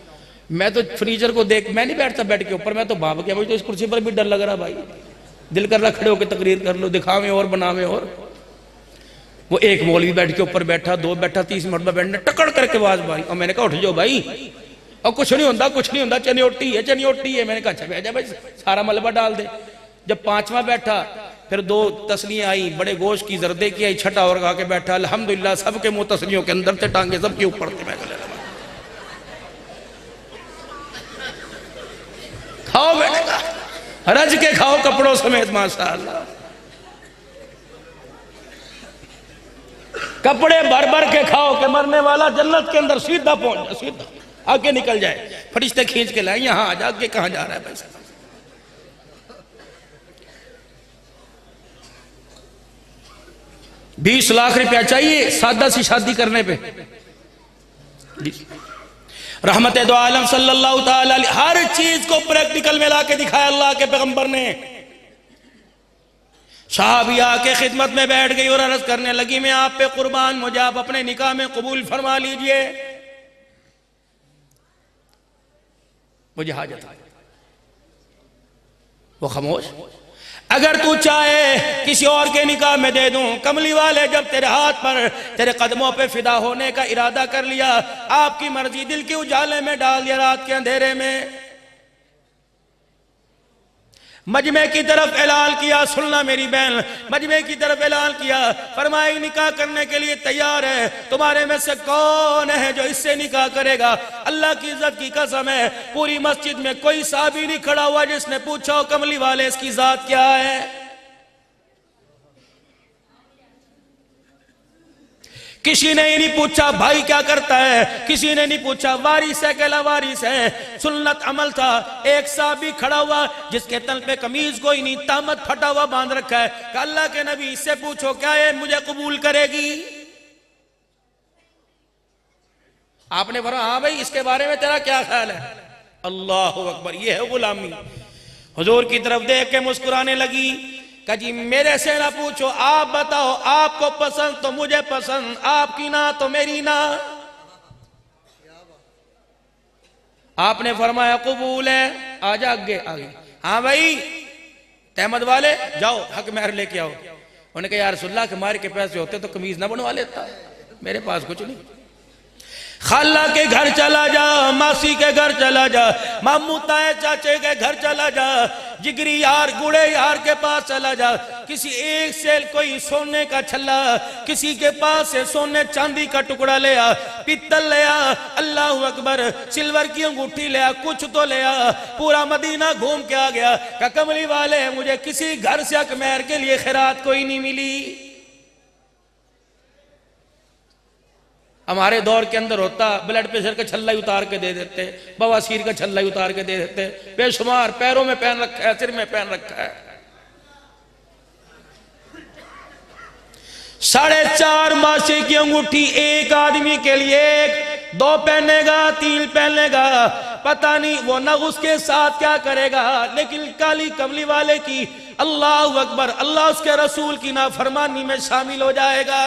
Speaker 1: میں تو فرنیچر کو دیکھ، میں نہیں بیٹھتا بیڈ کے اوپر، میں تو بھاگ گیا، مجھے تو اس کرسی پر بھی ڈر لگ رہا بھائی، دل کر رہا کھڑے ہو کے تقریر کر لو، دکھاویں اور بناویں۔ اور وہ ایک مولوی بیٹھ کے اوپر بیٹھا، 2 بیٹھا، 30 مرتبہ بیٹھنے ٹکڑ کر کے آواز بھائی، اور میں نے کہا اٹھ جاؤ بھائی، اور کچھ نہیں ہوندہ کچھ نہیں ہوندہ، چنیوٹی ہے چنیوٹی ہے۔ میں نے کہا اچھا بیٹھ جا بھائی، سارا ملبہ ڈال دے۔ جب 5واں بیٹھا، پھر 2 تسلیاں آئی، بڑے گوشت کی زردے کی آئی، چھٹا اور کہا کے بیٹھا، الحمدللہ سب کے منہ تسلیوں کے اندر تھے، ٹانگیں سب کے اوپر تھے۔ میں کہا کھاؤ بیٹے کا، رج کے کھاؤ کپڑوں سمیت، ماشاءاللہ کپڑے بھر بھر کے کھاؤ کہ مرنے والا جنت کے اندر سیدھا پہنچ جائے، سیدھا آگے نکل جائے، فرشتے کھینچ کے لائیں، یہاں آج آگے کہاں جا رہا ہے پیسہ۔ 20 لاکھ روپیہ چاہیے سادہ سی شادی کرنے پہ۔ رحمت دو عالم صلی اللہ تعالی علیہ، ہر چیز کو پریکٹیکل میں لا کے دکھایا اللہ کے پیغمبر نے۔ صحابیہ کے خدمت میں بیٹھ گئی اور عرض کرنے لگی، میں آپ پہ قربان، مجھے آپ اپنے نکاح میں قبول فرما لیجئے، مجھے حاجت ہے۔ وہ خاموش، اگر تو چاہے کسی اور کے نکاح میں دے دوں۔ کملی والے جب تیرے ہاتھ پر تیرے قدموں پہ فدا ہونے کا ارادہ کر لیا، آپ کی مرضی دل کے اجالے میں ڈال دیا، رات کے اندھیرے میں مجمع کی طرف اعلان کیا، سننا میری بہن، مجمع کی طرف اعلان کیا، فرمائی نکاح کرنے کے لیے تیار ہے، تمہارے میں سے کون ہے جو اس سے نکاح کرے گا؟ اللہ کی عزت کی قسم ہے، پوری مسجد میں کوئی صحابی نہیں کھڑا ہوا جس نے پوچھا ہو کملی والے اس کی ذات کیا ہے؟ کسی نے ہی نہیں پوچھا بھائی کیا کرتا ہے، کسی نے نہیں پوچھا وارث ہے کہ لاوارث ہے۔ سنت عمل تھا۔ ایک صحابی کھڑا ہوا جس کے تن پہ قمیض کوئی نہیں، تامت پھٹا ہوا باندھ رکھا ہے، کہ اللہ کے نبی اس سے پوچھو کیا ہے مجھے قبول کرے گی؟ آپ نے فرمایا ہاں بھائی اس کے بارے میں تیرا کیا خیال ہے؟ اللہ اکبر، یہ ہے غلامی۔ حضور کی طرف دیکھ کے مسکرانے لگی کہ جی میرے سے نہ پوچھو، آپ بتاؤ، آپ کو پسند تو مجھے پسند، آپ کی نہ تو میری نہ۔ آپ نے فرمایا قبول ہے، آجا آگے آگے۔ ہاں بھائی تحمد والے جاؤ حق مہر لے کے آؤ۔ انہوں نے کہا یا رسول اللہ کہ مہر کے پیسے ہوتے تو قمیض نہ بنوا لیتا، میرے پاس کچھ نہیں۔ خالہ کے گھر چلا جا، ماسی کے گھر چلا جا، ماموں تائے چاچے کے گھر چلا جا، جگری یار گوڑے یار کے پاس چلا جا، کسی ایک سے کوئی سونے کا چھلا، کسی کے پاس سے سونے چاندی کا ٹکڑا لے آ، پیتل لے آ، اللہ اکبر، سلور کی انگوٹھی لے آ، کچھ تو لے آ۔ پورا مدینہ گھوم کے آ گیا کہ کملی والے مجھے کسی گھر سے حق مہر کے لیے خیرات کوئی نہیں ملی۔ ہمارے دور کے اندر ہوتا بلڈ پریشر کا چھلا ہی اتار کے دے دیتے، بواسیر کا چھلا ہی اتار کے دے دیتے، بے شمار پیروں میں پہن رکھا ہے، سر میں پہن رکھا ہے۔ 4.5 ماسی کی انگوٹھی ایک آدمی کے لیے، ایک 2 پہنے گا 3 پہنے گا، پتہ نہیں وہ نغز کے ساتھ کیا کرے گا، لیکن کالی کملی والے کی اللہ اکبر، اللہ اس کے رسول کی نافرمانی میں شامل ہو جائے گا۔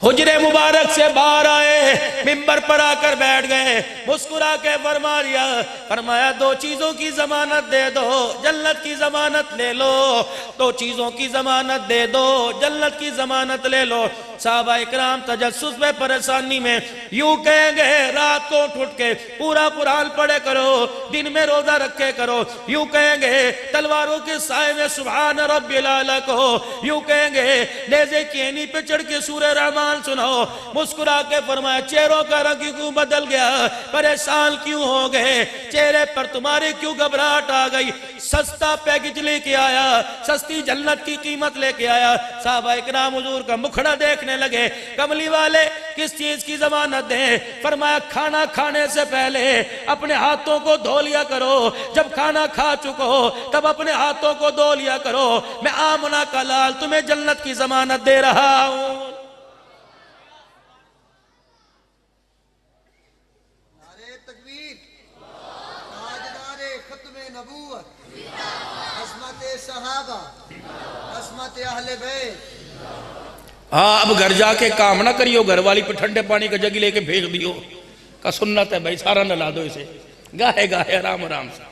Speaker 1: حجرے مبارک سے باہر آئے، منبر پر آ کر بیٹھ گئے، مسکرا کے فرما دیا، فرمایا 2 چیزوں کی ضمانت دے دو، جنت کی ضمانت لے لو، 2 چیزوں کی ضمانت دے دو، جنت کی ضمانت لے لو۔ صحابہ اکرام تجسس میں پریشانی میں یوں کہیں گے رات کو اٹھ کے پورا قرآن پڑھے کرو، دن میں روزہ رکھے کرو، یوں کہیں گے تلواروں کے سائے میں سبحان رب العالی کہو، یوں کہیں گے نیزے کی اینی پہ چڑھ کے سورہ رحمان سنو۔ مسکرا کے فرمایا چہروں کا رنگ کیوں بدل گیا، پریشان کیوں ہو گئے، چہرے پر تمہارے کیوں گھبراہٹ آ گئی؟ سستا پیکج لے کے آیا، سستی جنت کی قیمت لے کے آیا۔ صحابہ اکرام حضور کا مکھڑا دیکھنے لگے، کملی والے کس چیز کی ضمانت دیں؟ فرمایا کھانا کھانے سے پہلے اپنے ہاتھوں کو دھو لیا کرو، جب کھانا کھا چکو تب اپنے ہاتھوں کو دھو لیا کرو، میں آمنہ کا لال تمہیں جنت کی ضمانت دے رہا ہوں۔ ہاں اب گھر جا کے کام نہ کریو، گھر والی پہ ٹھنڈے پانی کا جگی لے کے بھیج دیو، کا سنت ہے بھائی سارا نلا دو اسے، گاہے گاہے آرام آرام سے۔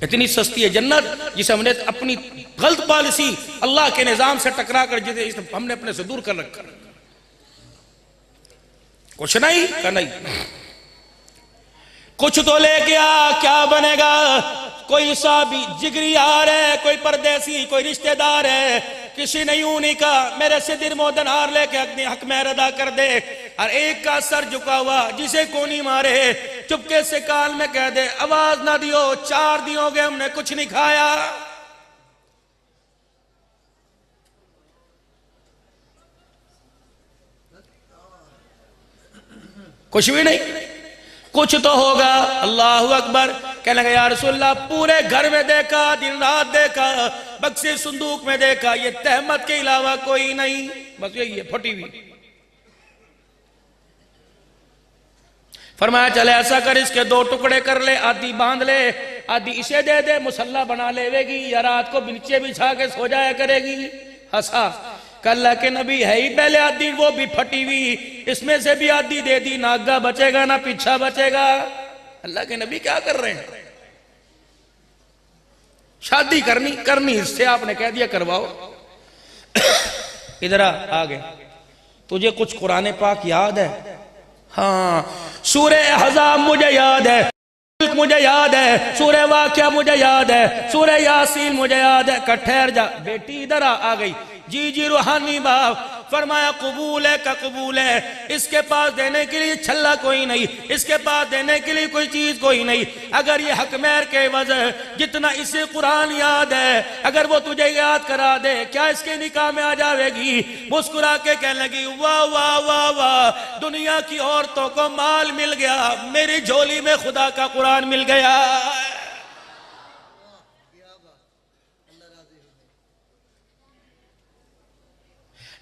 Speaker 1: اتنی سستی ہے جنت جسے ہم نے اپنی غلط پالیسی اللہ کے نظام سے ٹکرا کر جسے ہم نے اپنے سے دور کر رکھا، کچھ نہیں کہ نہیں کچھ تو لے کے آ، کیا بنے گا؟ کوئی صحابی جگری یار ہے، کوئی پردیسی، کوئی رشتہ دار ہے، کسی نے یوں نہیں کہا میرے سے درم دینار لے کے اپنی حق مہر ادا کر دے، اور ایک کا سر جھکا ہوا جسے کونی مارے چپکے سے کان میں کہہ دے آواز نہ دیو، 4 دن ہو گئے ہم نے کچھ نہیں کھایا۔ کچھ بھی نہیں، کچھ تو ہوگا۔ اللہ اکبر، کہنے لگا یا رسول اللہ پورے گھر میں دیکھا، دن رات دیکھا، بکسے صندوق میں دیکھا، یہ تہمت کے علاوہ کوئی نہیں، بس یہی ہے پھٹی ہوئی۔ فرمایا چلے ایسا کر اس کے 2 ٹکڑے کر لے، آدھی باندھ لے، آدھی اسے دے دے، مسلح بنا لے گی، یا رات کو نیچے بچھا کے سو جایا کرے گی۔ ہنسا کہ اللہ کے نبی ہے ہی پہلے آدھی وہ بھی پھٹی ہوئی، اس میں سے بھی آدھی دے دی، نہ آگا بچے گا نہ پیچھا بچے گا۔ اللہ کے نبی کیا کر رہے ہیں؟ شادی کرنی اس سے آپ نے کہہ دیا کرواؤ۔ ادھر آگے تجھے کچھ قرآن پاک یاد ہے؟ ہاں سورہ احزاب مجھے یاد ہے، مجھے یاد ہے، سورہ واقعہ مجھے یاد ہے، سورہ یاسین مجھے یاد ہے۔ کہ ٹھہر جا بیٹی، ادھر آ گئی، جی روحانی باپ، فرمایا قبول ہے کا قبول ہے، اس کے پاس دینے کے لیے چھلا کوئی نہیں، اس کے پاس دینے کے لیے کوئی چیز کوئی نہیں۔ اگر یہ حق مہر کے عوض جتنا اسے قرآن یاد ہے اگر وہ تجھے یاد کرا دے کیا اس کے نکاح میں آ جاوے گی؟ مسکرا کے کہنے لگی واہ واہ واہ واہ، دنیا کی عورتوں کو مال مل گیا، میری جھولی میں خدا کا قرآن مل گیا۔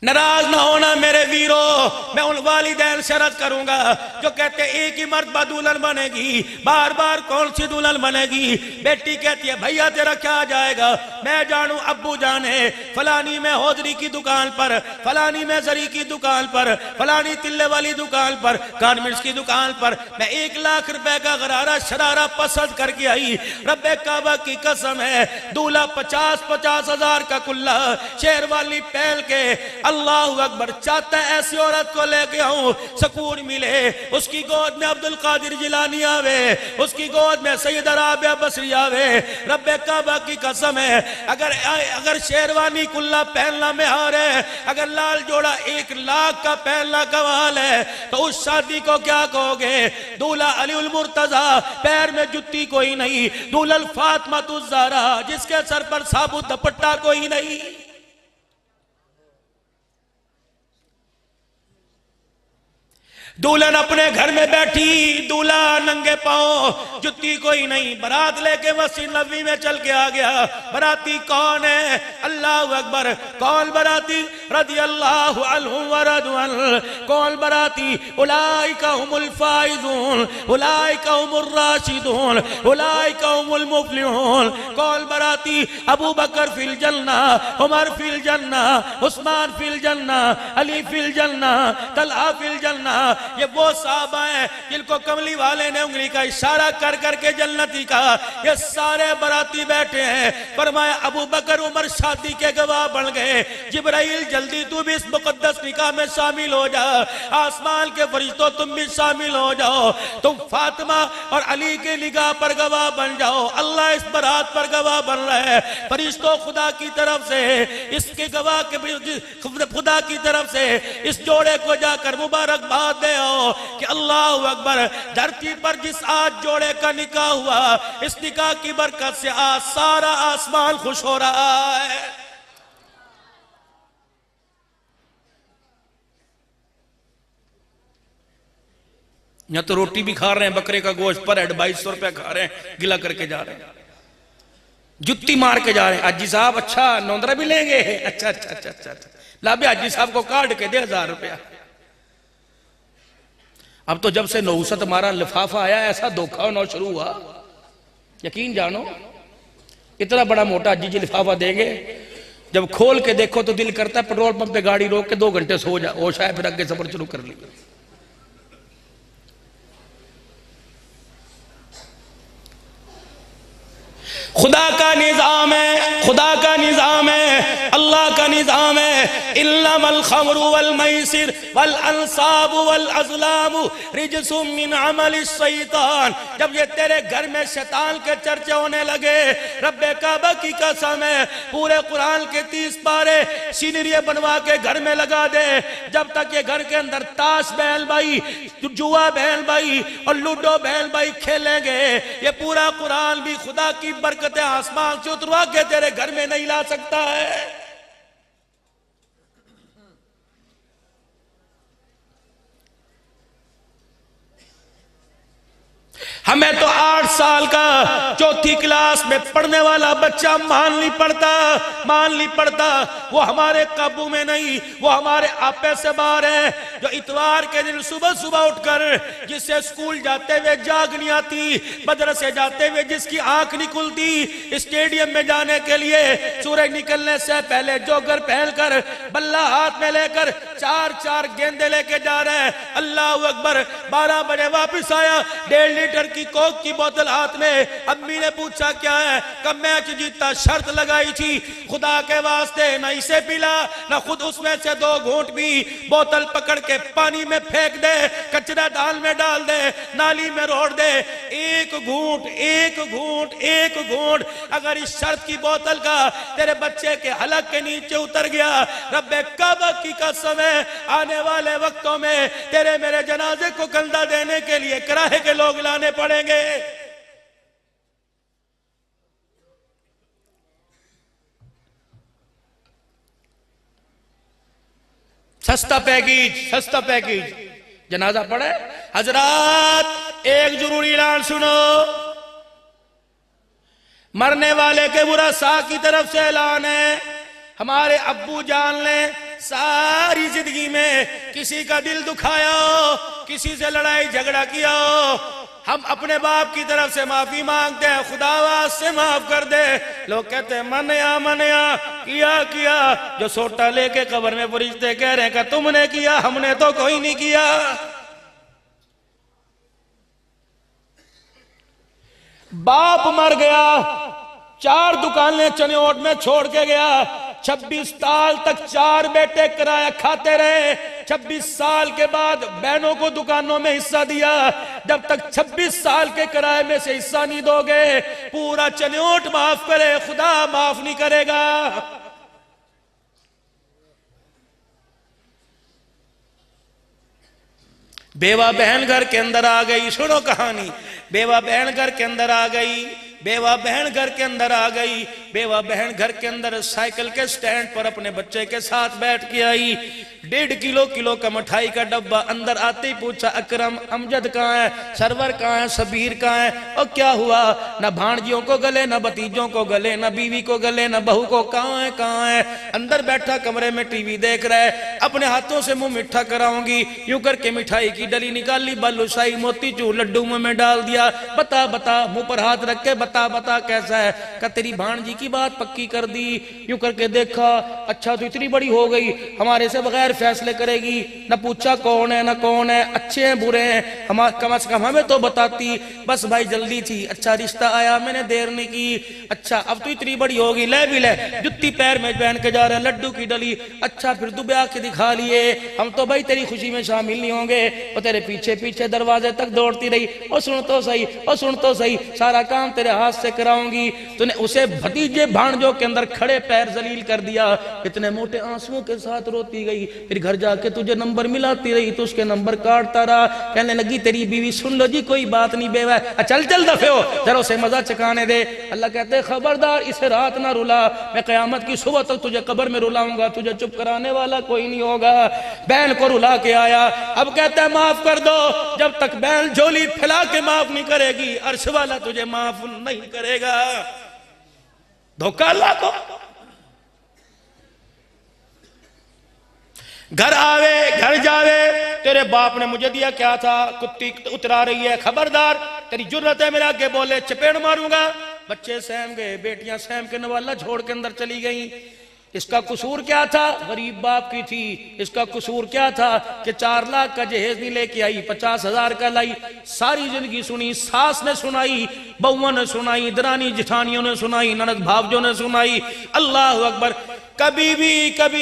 Speaker 1: ناراض نہ ہونا میرے ویرو، میں ان والدین سے عرض کروں گا جو کہتے ہیں ایک ہی مرتبہ دلہن بنے گی، بار بار کون سی دلہن بنے گی؟ بیٹی کہتی ہے بھیا تیرا کیا جائے گا؟ میں جانوں ابو جانے فلانی میں ہوجری کی دکان پر، فلانی میں زری کی دکان پر، فلانی تلے والی دکان پر، گارمنٹس کی دکان پر میں 1 لاکھ روپے کا غرارہ شرارہ پسند کر کے آئی۔ رب کعبہ کی قسم ہے دولہا 50 ہزار کا کلہ شیر والی پہل کے اللہ اکبر چاہتا ہے ایسی عورت کو لے کے آؤں سکون ملے، اس کی گود میں عبدالقادر جیلانی آوے، اس کی گود میں سید رابعہ بصری آوے۔ رب کعبہ کی قسم ہے اگر شیروانی کلہ پہننا میں آ رہے، اگر لال جوڑا 1 لاکھ کا پہننا کمال ہے تو اس شادی کو کیا کہو گے؟ دولہا علی المرتضیٰ پیر میں جتی کوئی نہیں، دولہا فاطمہ الزہرا جس کے سر پر ثابت دپٹہ کوئی نہیں۔ دولہن اپنے گھر میں بیٹھی، دولہا ننگے پاؤں، جتی کوئی نہیں، برات لے کے مسجد نبوی میں چل کے آ گیا۔ براتی کون ہے؟ اللہ اکبر، کون براتی؟ رضی اللہ عنہم ورضوا عنہ۔ کون براتی؟ اولئک هم الفائزون، اولئک هم الراشدون، اولئک هم المفلحون۔ کون براتی؟ ابو بکر فی الجنہ، عمر فی الجنہ، عثمان فی الجنہ، علی فی الجنہ، طلحہ فی الجنہ۔ یہ وہ صحابہ ہیں جن کو کملی والے نے انگلی کا اشارہ کر کر کے جنتی کہا۔ یہ سارے براتی بیٹھے ہیں۔ فرمایا ابو بکر عمر شادی کے گواہ بن گئے، جبرائیل جلدی تو بھی اس مقدس نکاح میں شامل ہو جا، آسمان کے فرشتوں تم بھی شامل ہو جاؤ، تم فاطمہ اور علی کے نکاح پر گواہ بن جاؤ۔ اللہ اس برات پر گواہ بن رہا ہے، فرشتوں خدا کی طرف سے اس کے گواہ کے خدا کی طرف سے اس جوڑے کو جا کر مبارکباد دے کہ اللہ اکبر، دھرتی پر جس آج جوڑے کا نکاح ہوا اس نکاح کی برکت سے آج سارا آسمان خوش ہو رہا ہے۔ یا تو روٹی بھی کھا رہے ہیں بکرے کا گوشت پر ہیڈ 2200 روپے کھا رہے ہیں، گلا کر کے جا رہے ہیں، جتی مار کے جا رہے ہیں۔ حاجی صاحب اچھا نوندرہ بھی لیں گے؟ اچھا اچھا اچھا اچھا لابے حاجی صاحب کو کارڈ کے دے 1000 روپیہ۔ اب تو جب سے نوست ہمارا لفافہ آیا ایسا دھوکہ ہونا شروع ہوا، یقین جانو اتنا بڑا موٹا جی لفافہ دیں گے، جب کھول کے دیکھو تو دل کرتا ہے پیٹرول پمپ پہ گاڑی روک کے 2 گھنٹے سو جا، ہوش آئے پھر آگے سفر شروع کر لیا۔ خدا کا نظام ہے، خدا کا نظام ہے، اللہ کا نظام ہے۔ انما الخمر والمیسر والانصاب والازلام رجس من عمل الشیطان۔ جب یہ تیرے گھر میں شیطان کے چرچے ہونے لگے، رب کعبہ کی قسم ہے پورے قرآن کے 30 پارے سینریے بنوا کے گھر میں لگا دے، جب تک یہ گھر کے اندر تاش بہن بھائی، جوا بہن بھائی اور لوڈو بہن بھائی کھیلیں گے، یہ پورا قرآن بھی خدا کی برکتیں آسمان سے اتروا کے تیرے گھر میں نہیں لا سکتا ہے۔ ہمیں تو 8 سال کا 4تھی کلاس میں پڑھنے والا بچہ مان نہیں پڑتا، وہ ہمارے قابو میں نہیں، وہ ہمارے آپے سے باہر ہے۔ جو اتوار کے دن صبح صبح اٹھ کر جس سے اسکول جاتے ہوئے جاگ نہیں آتی، مدرسے جاتے ہوئے جس کی آنکھ نہیں کھلتی، اسٹیڈیم میں جانے کے لیے سورج نکلنے سے پہلے جوگر پہن کر بلہ ہاتھ میں لے کر 4 گیندے لے کے جا رہے ہیں، اللہ اکبر، 12 بجے واپس آیا 1.5 لیٹر کی کوک کی بوتل ہاتھ میں. امی نے پوچھا کیا ہے؟ کہ میچ جیتا شرط لگائی تھی خدا کے واسطے نہ اسے پلا نہ خود اس میں سے 2 گھونٹ بھی. بوتل پکڑ کے پانی میں پھینک دے, کچرا دان میں ڈال دے, نالی میں روڑ دے. ایک گھونٹ ایک گھونٹ ایک گھونٹ اگر اس شرط کی بوتل کا تیرے بچے کے حلق کے نیچے اتر گیا, رب کعبہ کی قسم ہے آنے والے وقتوں میں تیرے میرے جنازے کو کندھا دینے کے لیے کرائے کے لوگ لانے پڑیں گے. سستا پیکیج جنازہ پڑھے. حضرات ایک ضروری اعلان سنو, مرنے والے کے ورثاء کی طرف سے اعلان ہے. ہمارے ابو جان نے ساری زندگی میں کسی کا دل دکھایا ہو, کسی سے لڑائی جھگڑا کیا ہو, ہم اپنے باپ کی طرف سے معافی مانگتے ہیں, خدا واسطے معاف کر دے. لوگ کہتے ہیں منیا کیا جو سوٹا لے کے قبر میں فرشتے کہہ رہے ہیں کہ تم نے کیا, ہم نے تو کوئی نہیں کیا. باپ مر گیا, 4 دکانیں چنیوٹ میں چھوڑ کے گیا, 26 سال تک 4 بیٹے کرایہ کھاتے رہے. 26 سال کے بعد بہنوں کو دکانوں میں حصہ دیا. جب تک 26 سال کے کرائے میں سے حصہ نہیں دو گے پورا چنیوٹ معاف کرے, خدا معاف نہیں کرے گا. بیوہ بہن گھر کے اندر آ گئی, سنو کہانی. بیوہ بہن گھر کے اندر آ گئی, بیوہ بہن گھر کے اندر آ گئی. بیوہ بہن گھر کے اندر سائیکل کے سٹینڈ پر اپنے بچے کے ساتھ بیٹھ کے آئی. 1.5 کلو کا مٹھائی کا ڈبہ. اندر آتے ہی پوچھا اکرم امجد کہاں ہے, سرور کہاں ہے, سبیر کہاں ہے؟ اور کیا ہوا؟ نہ بھانجیوں کو گلے, نہ بتیجوں کو گلے, نہ بیوی کو گلے, نہ بہو کو. کہاں ہے؟ اندر بیٹھا کمرے میں ٹی وی دیکھ رہا ہے. اپنے ہاتھوں سے منہ میٹھا کراؤں گی, یوں کر کے مٹھائی کی ڈلی نکال لی, بالوشائی موتی چور لڈو میں ڈال دیا. بتا منہ پر ہاتھ رکھ کے بتا کیسا ہے؟ کہ تیری بھانجی کی بات پکی کر دی. یوں کر کے دیکھا, اچھا تو اتنی بڑی ہو گئی, ہمارے سے بغیر فیصلے کرے گی, نہ پوچھا کون ہے نہ کون ہے, اچھے ہیں برے ہیں, کم از کم ہمیں تو بتاتی. بس بھائی جلدی تھی, اچھا رشتہ آیا, میں نے دیر نہیں کی. اچھا اب تو اتنی بڑی ہوگی, لے بھی لے, جتی پیر میں پہن کے جا رہا ہے, لڈو کی ڈلی. اچھا پھر دبیا کے دکھا لیے, ہم تو بھائی تیری خوشی میں شامل نہیں ہوں گے. اور تیرے پیچھے دروازے تک دوڑتی رہی, اور سن تو صحیح, سارا کام تیرے ہاتھ سے کراؤں گی. تو نے اسے بھتیجے بھانجوں کے اندر کھڑے پیر ذلیل کر دیا. اتنے موٹے آنسوؤں کے ساتھ روتی گئی. پھر گھر جا کے تجھے نمبر ملاتی رہی تو اس کے نمبر کاٹتا رہا. کہنے لگی تیری بیوی سن لو جی کوئی بات نہیں, بیوہ ہے, چل دفے ہو, ذرا اسے مزہ چکانے دے. اللہ کہتے خبردار اسے رات نہ رلا, میں قیامت کی صبح تک تجھے قبر میں رلاؤں گا, تجھے چپ کرانے والا کوئی نہیں ہوگا. بہن کو رلا کے آیا, اب کہتا ہے معاف کر دو. جب تک بہن جھولی پھیلا کے معاف نہیں کرے گی عرش والا تجھے معاف نہیں کرے گا. دھوکہ اللہ کو. گھر آوے گھر جاوے, تیرے باپ نے مجھے دیا کیا تھا, کتی اترا رہی ہے, خبردار تیری جرت ہے میرے آگے بولے, چپیڑ ماروں گا. بچے سہم گئے, بیٹیاں سہم کے نواللہ چھوڑ کے اندر چلی گئیں. اس کا قصور کیا تھا؟ غریب باپ کی تھی. اس کا قصور کیا تھا کہ 4 لاکھ کا جہیز نہیں لے کے آئی, 50,000 کا لائی. ساری زندگی سنی, ساس نے سنائی, بہووں نے سنائی, درانی جٹھانیوں نے سنائی, نند بھاوجوں نے سنائی. اللہ اکبر. کبھی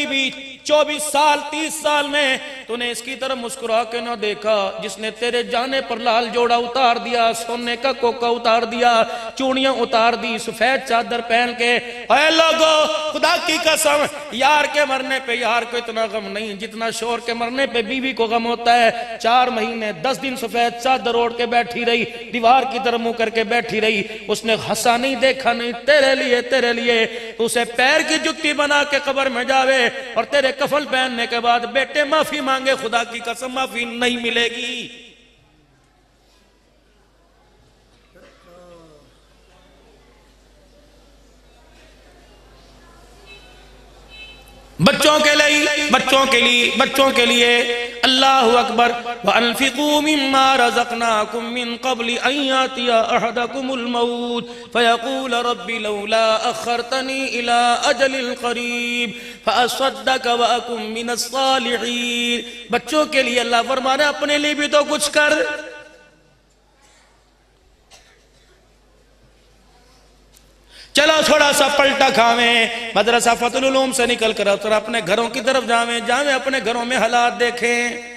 Speaker 1: بھی 24 سال 30 سال میں تو نے اس کی طرف مسکرا کے نہ دیکھا جس نے تیرے جانے پر لال جوڑا اتار دیا, سونے کا کوکا اتار دیا, چوڑیاں اتار دی, سفید چادر پہن کے. اے لوگو خدا کی قسم, یار کے مرنے پہ یار کو اتنا غم نہیں جتنا شوہر کے مرنے پہ بیوی کو غم ہوتا ہے. 4 مہینے 10 دن سفید چادر اوڑھ کے بیٹھی رہی, دیوار کی طرف منہ کر کے بیٹھی رہی. اس نے ہنسا نہیں, دیکھا نہیں, تیرے لیے اسے پیر کی جتی بنا کے قبر میں جاوے اور تیرے کفن پہننے کے بعد بیٹے معافی مانگے, خدا کی قسم معافی نہیں ملے گی. بچوں کے لیے اللہ اکبر. وَأَنفِقُوا مِمَّا رَزَقْنَاكُم مِّن قَبْلِ أَن يَأْتِيَ أَحَدَكُمُ الْمَوْتُ فَيَقُولَ رَبِّ لَوْلَا أَخَّرْتَنِي إِلَىٰ أَجَلٍ قَرِيبٍ فَأَصَّدَّقَ وَأَكُن مِّنَ الصَّالِحِينَ. بچوں کے لیے اللہ فرمانا اپنے لیے بھی تو کچھ کر. چلو تھوڑا سا پلٹا کھاویں، مدرسہ فتح العلوم سے نکل کر اپنے گھروں کی طرف جاویں اپنے گھروں میں حالات دیکھیں۔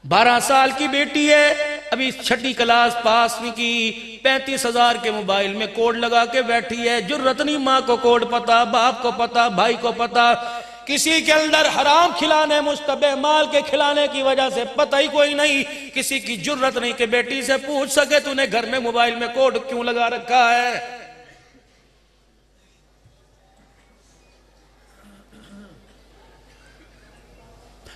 Speaker 1: 12 سال کی بیٹی ہے، ابھی 6ٹھی کلاس پاس نہیں کی، 35,000 کے موبائل میں کوڈ لگا کے بیٹھی ہے، جرت نہیں ماں کو کوڈ پتا، باپ کو پتا، بھائی کو پتا، کسی کے اندر حرام کھلانے مشتبہ مال کے کھلانے کی وجہ سے پتہ ہی کوئی نہیں، کسی کی جرت نہیں کہ بیٹی سے پوچھ سکے تو نے گھر میں موبائل میں کوڈ کیوں لگا رکھا ہے۔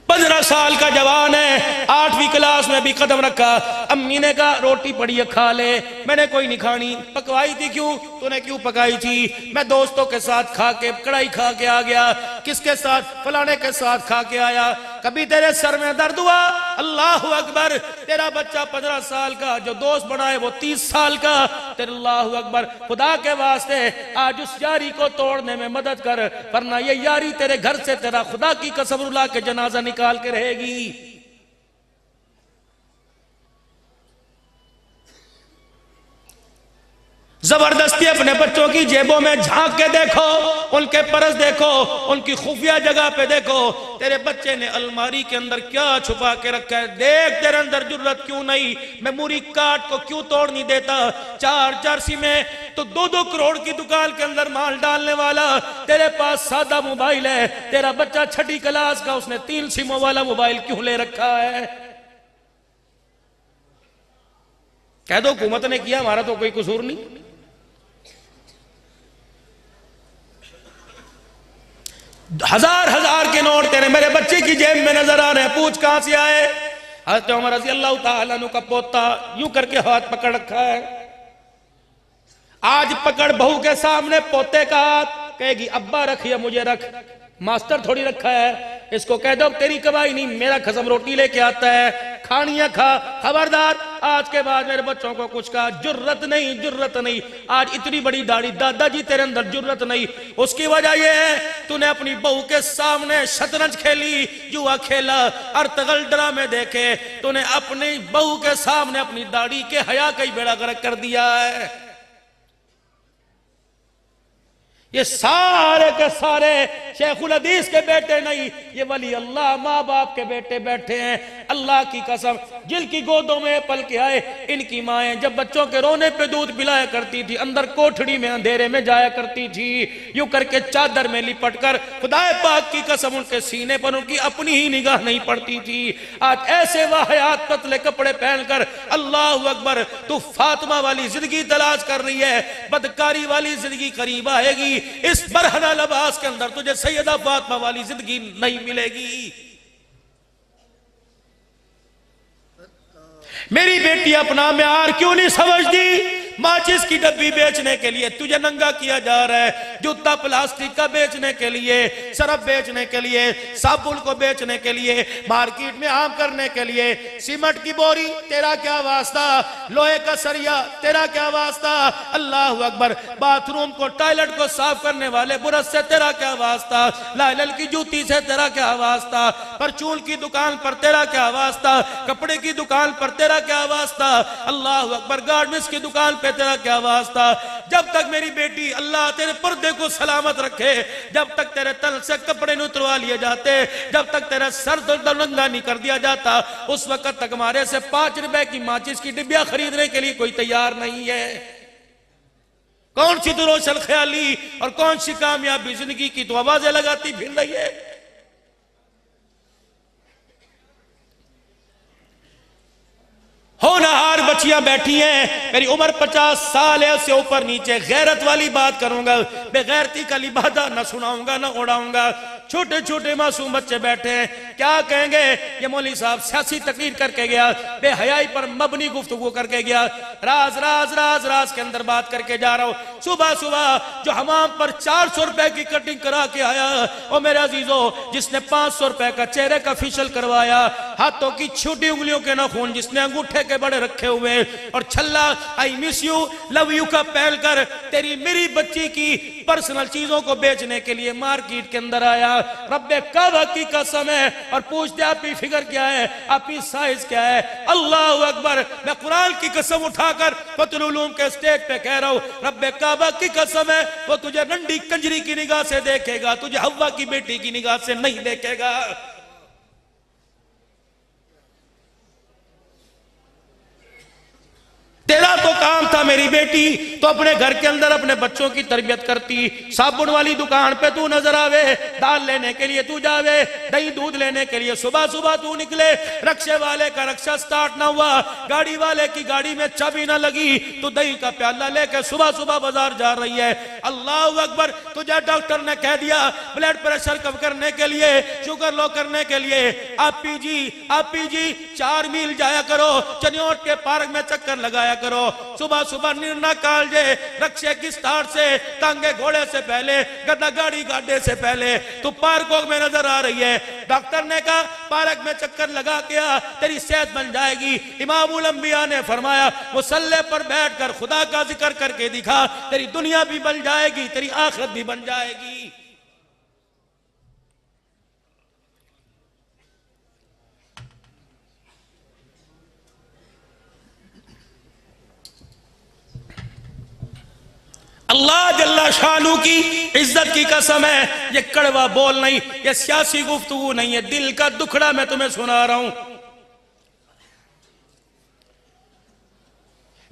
Speaker 1: 15 سال کا جوان ہے، 8ویں کلاس میں بھی قدم رکھا، امی نے کہا روٹی پڑی ہے کھا لے، میں نے کوئی نہیں کھانی، پکوائی تھی کیوں؟ تو نے کیوں پکائی تھی؟ میں دوستوں کے ساتھ کھا کے کڑائی کھا کے آ گیا۔ کس کے ساتھ؟ فلانے کے ساتھ کھا کے آیا۔ کبھی تیرے سر میں درد ہوا؟ اللہ اکبر، تیرا بچہ 15 سال کا جو دوست بنا ہے وہ 30 سال کا، تیرے اللہ اکبر، خدا کے واسطے آج اس یاری کو توڑنے میں مدد کر، ورنہ یہ یاری تیرے گھر سے تیرا خدا کی قسم اللہ کے جنازہ نکال کے رہے گی۔ زبردستی اپنے بچوں کی جیبوں میں جھانک کے دیکھو، ان کے پرس دیکھو، ان کی خفیہ جگہ پہ دیکھو، تیرے بچے نے الماری کے اندر کیا چھپا کے رکھا ہے، دیکھ تیرے اندر جرت کیوں نہیں، میموری کارڈ کو کیوں توڑ نہیں دیتا، 4 جرسی میں تو 2 کروڑ کی دکان کے اندر مال ڈالنے والا، تیرے پاس سادہ موبائل ہے، تیرا بچہ 6ٹھی کلاس کا، اس نے 3 سموں والا موبائل کیوں لے رکھا ہے؟ کہہ دو حکومت نے کیا، ہمارا تو کوئی قصور نہیں۔ ہزار کے نوٹ تیرے میرے بچے کی جیب میں نظر آ رہے ہیں، پوچھ کہاں سے آئے؟ حضرت عمر رضی اللہ تعالیٰ عنہ کا پوتا یوں کر کے ہاتھ پکڑ رکھا ہے، آج پکڑ بہو کے سامنے پوتے کا ہاتھ، کہے گی ابا رکھ یا مجھے رکھ، ماسٹر تھوڑی رکھا ہے، اس کو کہہ دو تیری کمائی نہیں، میرا قسم روٹی لے کے آتا ہے، کھانیاں کھا، خبردار آج کے بعد میرے بچوں کو کچھ کہا، جرت نہیں، آج اتنی بڑی داڑھی، دادا جی تیرے اندر جرت نہیں، اس کی وجہ یہ ہے تو نے اپنی بہو کے سامنے شطرنج کھیلی، جوا کھیلا، ارتغل ڈرامے دیکھے، تو نے اپنی بہو کے سامنے اپنی داڑھی کے حیا کا ہی بیڑا غرق کر دیا ہے۔ یہ سارے کے سارے شیخ الحدیث کے بیٹے نہیں، یہ ولی اللہ ماں باپ کے بیٹے بیٹھے ہیں، اللہ کی قسم، جن کی گودوں میں پل کے آئے، ان کی مائیں جب بچوں کے رونے پہ دودھ پلایا کرتی تھی، اندر کوٹھڑی میں اندھیرے میں جایا کرتی تھی، یوں کر کے چادر میں لپٹ کر، خدا پاک کی قسم ان کے سینے پر ان کی اپنی ہی نگاہ نہیں پڑتی تھی۔ آج ایسے واحیات پتلے کپڑے پہن کر، اللہ اکبر، تو فاطمہ والی زندگی تلاش کر رہی ہے، بدکاری والی زندگی قریب آئے گی، اس برہنہ لباس کے اندر تجھے سیدہ فاطمہ والی زندگی نہیں ملے گی۔ میری بیٹی اپنا معیار کیوں نہیں سمجھتی؟ ماچس کی ڈبی بیچنے کے لیے تجھے ننگا کیا جا رہا ہے، جوتا پلاسٹک کا بیچنے کے لیے، سرف بیچنے کے لیے، صابن کو بیچنے کے لیے، مارکیٹ میں عام کرنے کے لیے، سیمنٹ کی بوری تیرا کیا واسطہ، لوہے کا سریا تیرا کیا واسطہ، اللہ اکبر، باتھ روم کو ٹائلٹ کو صاف کرنے والے برش سے تیرا کیا واسطہ، لائلل کی جوتی سے تیرا کیا واسطہ، پرچون کی دکان پر تیرا کیا واسطہ، کپڑے کی دکان پر تیرا کیا واسطہ، اللہ اکبر، گارڈنز کی دکان پہ تیرا کیا واسطہ۔ جب تک میری بیٹی اللہ تیرے پردے کو سلامت رکھے، جب تک تیرے تن سے کپڑے نہیں اتروا لیے جاتے، جب تک تیرا سر ننگا نہیں کر دیا جاتا، اس وقت تک ہمارے سے 5 روپے کی ماچس کی ڈبیا خریدنے کے لیے کوئی تیار نہیں ہے۔ کون سی تو روشن خیالی اور کون سی کامیابی زندگی کی تو آوازیں لگاتی پھر رہی ہے۔ ہونہار بچیاں بیٹھی ہیں، میری عمر 50 سال ہے، اس سے اوپر نیچے غیرت والی بات کروں گا، بے غیرتی کا لبادہ نہ سناؤں گا نہ اڑاؤں گا۔ چھوٹے چھوٹے معصوم بچے بیٹھے ہیں، کیا کہیں گے؟ یہ مولوی صاحب سیاسی تقریر کر کے گیا، بے حیائی پر مبنی گفتگو کر کے گیا، راز کے اندر بات کر کے جا رہا ہوں۔ صبح جو حمام پر 400 روپے کی کٹنگ کرا کے آیا، اور میرے عزیزو، جس نے 500 روپے کا چہرے کا فیشل کروایا، ہاتھوں کی چھوٹی انگلیوں کے ناخن جس نے انگوٹھے کے بڑے بڑے رکھے ہوئے، اور چھلا آئی مس یو لو یو کا پہل کر تیری میری بچی کی پرسنل چیزوں کو بیچنے کے لیے مارکیٹ کے اندر آیا۔ رب کعبہ کی قسم ہے، اور پوچھتے آپ کی فگر کیا ہے، آپ کی سائز کیا ہے؟ اللہ اکبر، میں قرآن کی قسم اٹھا کر فتح العلوم کے اسٹیج پہ کہہ رہا ہوں، رب کعبہ کی قسم ہے، وہ تجھے رنڈی کنجری کی نگاہ سے دیکھے گا، تجھے حوا کی بیٹی کی نگاہ سے نہیں دیکھے گا۔ تیرا تو کام تھا میری بیٹی تو اپنے گھر کے اندر اپنے بچوں کی تربیت کرتی، صابن والی دکان پہ تو نظر آوے، دال لینے کے لیے تو جاوے، دہی دودھ لینے کے لیے صبح صبح تو نکلے، رکشے والے کا رکشہ سٹارٹ نہ ہوا، گاڑی والے کی گاڑی میں چابی نہ لگی، تو دہی کا پیالہ لے کے صبح صبح بازار جا رہی ہے۔ اللہ اکبر، تجھے ڈاکٹر نے کہہ دیا بلڈ پریشر کم کرنے کے لیے، شوگر لو کرنے کے لیے آپ پی جی 4 میل جایا کرو، چنیوٹ کے پارک میں چکر لگایا کرو، صبح صبح نرنا کالجے، رکشے کی سٹارٹ سے، ٹانگے گھوڑے سے پہلے، گدا گاڑی گاڑے سے پہلے تو پارکوں میں نظر آ رہی ہے۔ ڈاکٹر نے کہا پارک میں چکر لگا کیا تیری صحت بن جائے گی۔ امام الانبیاء نے فرمایا مصلی پر بیٹھ کر خدا کا ذکر کر کے دکھا، تیری دنیا بھی بن جائے گی، تیری آخرت بھی بن جائے گی۔ اللہ جل شانہ کی عزت کی قسم ہے، یہ کڑوا بول نہیں، یہ سیاسی گفتگو نہیں ہے، دل کا دکھڑا میں تمہیں سنا رہا ہوں۔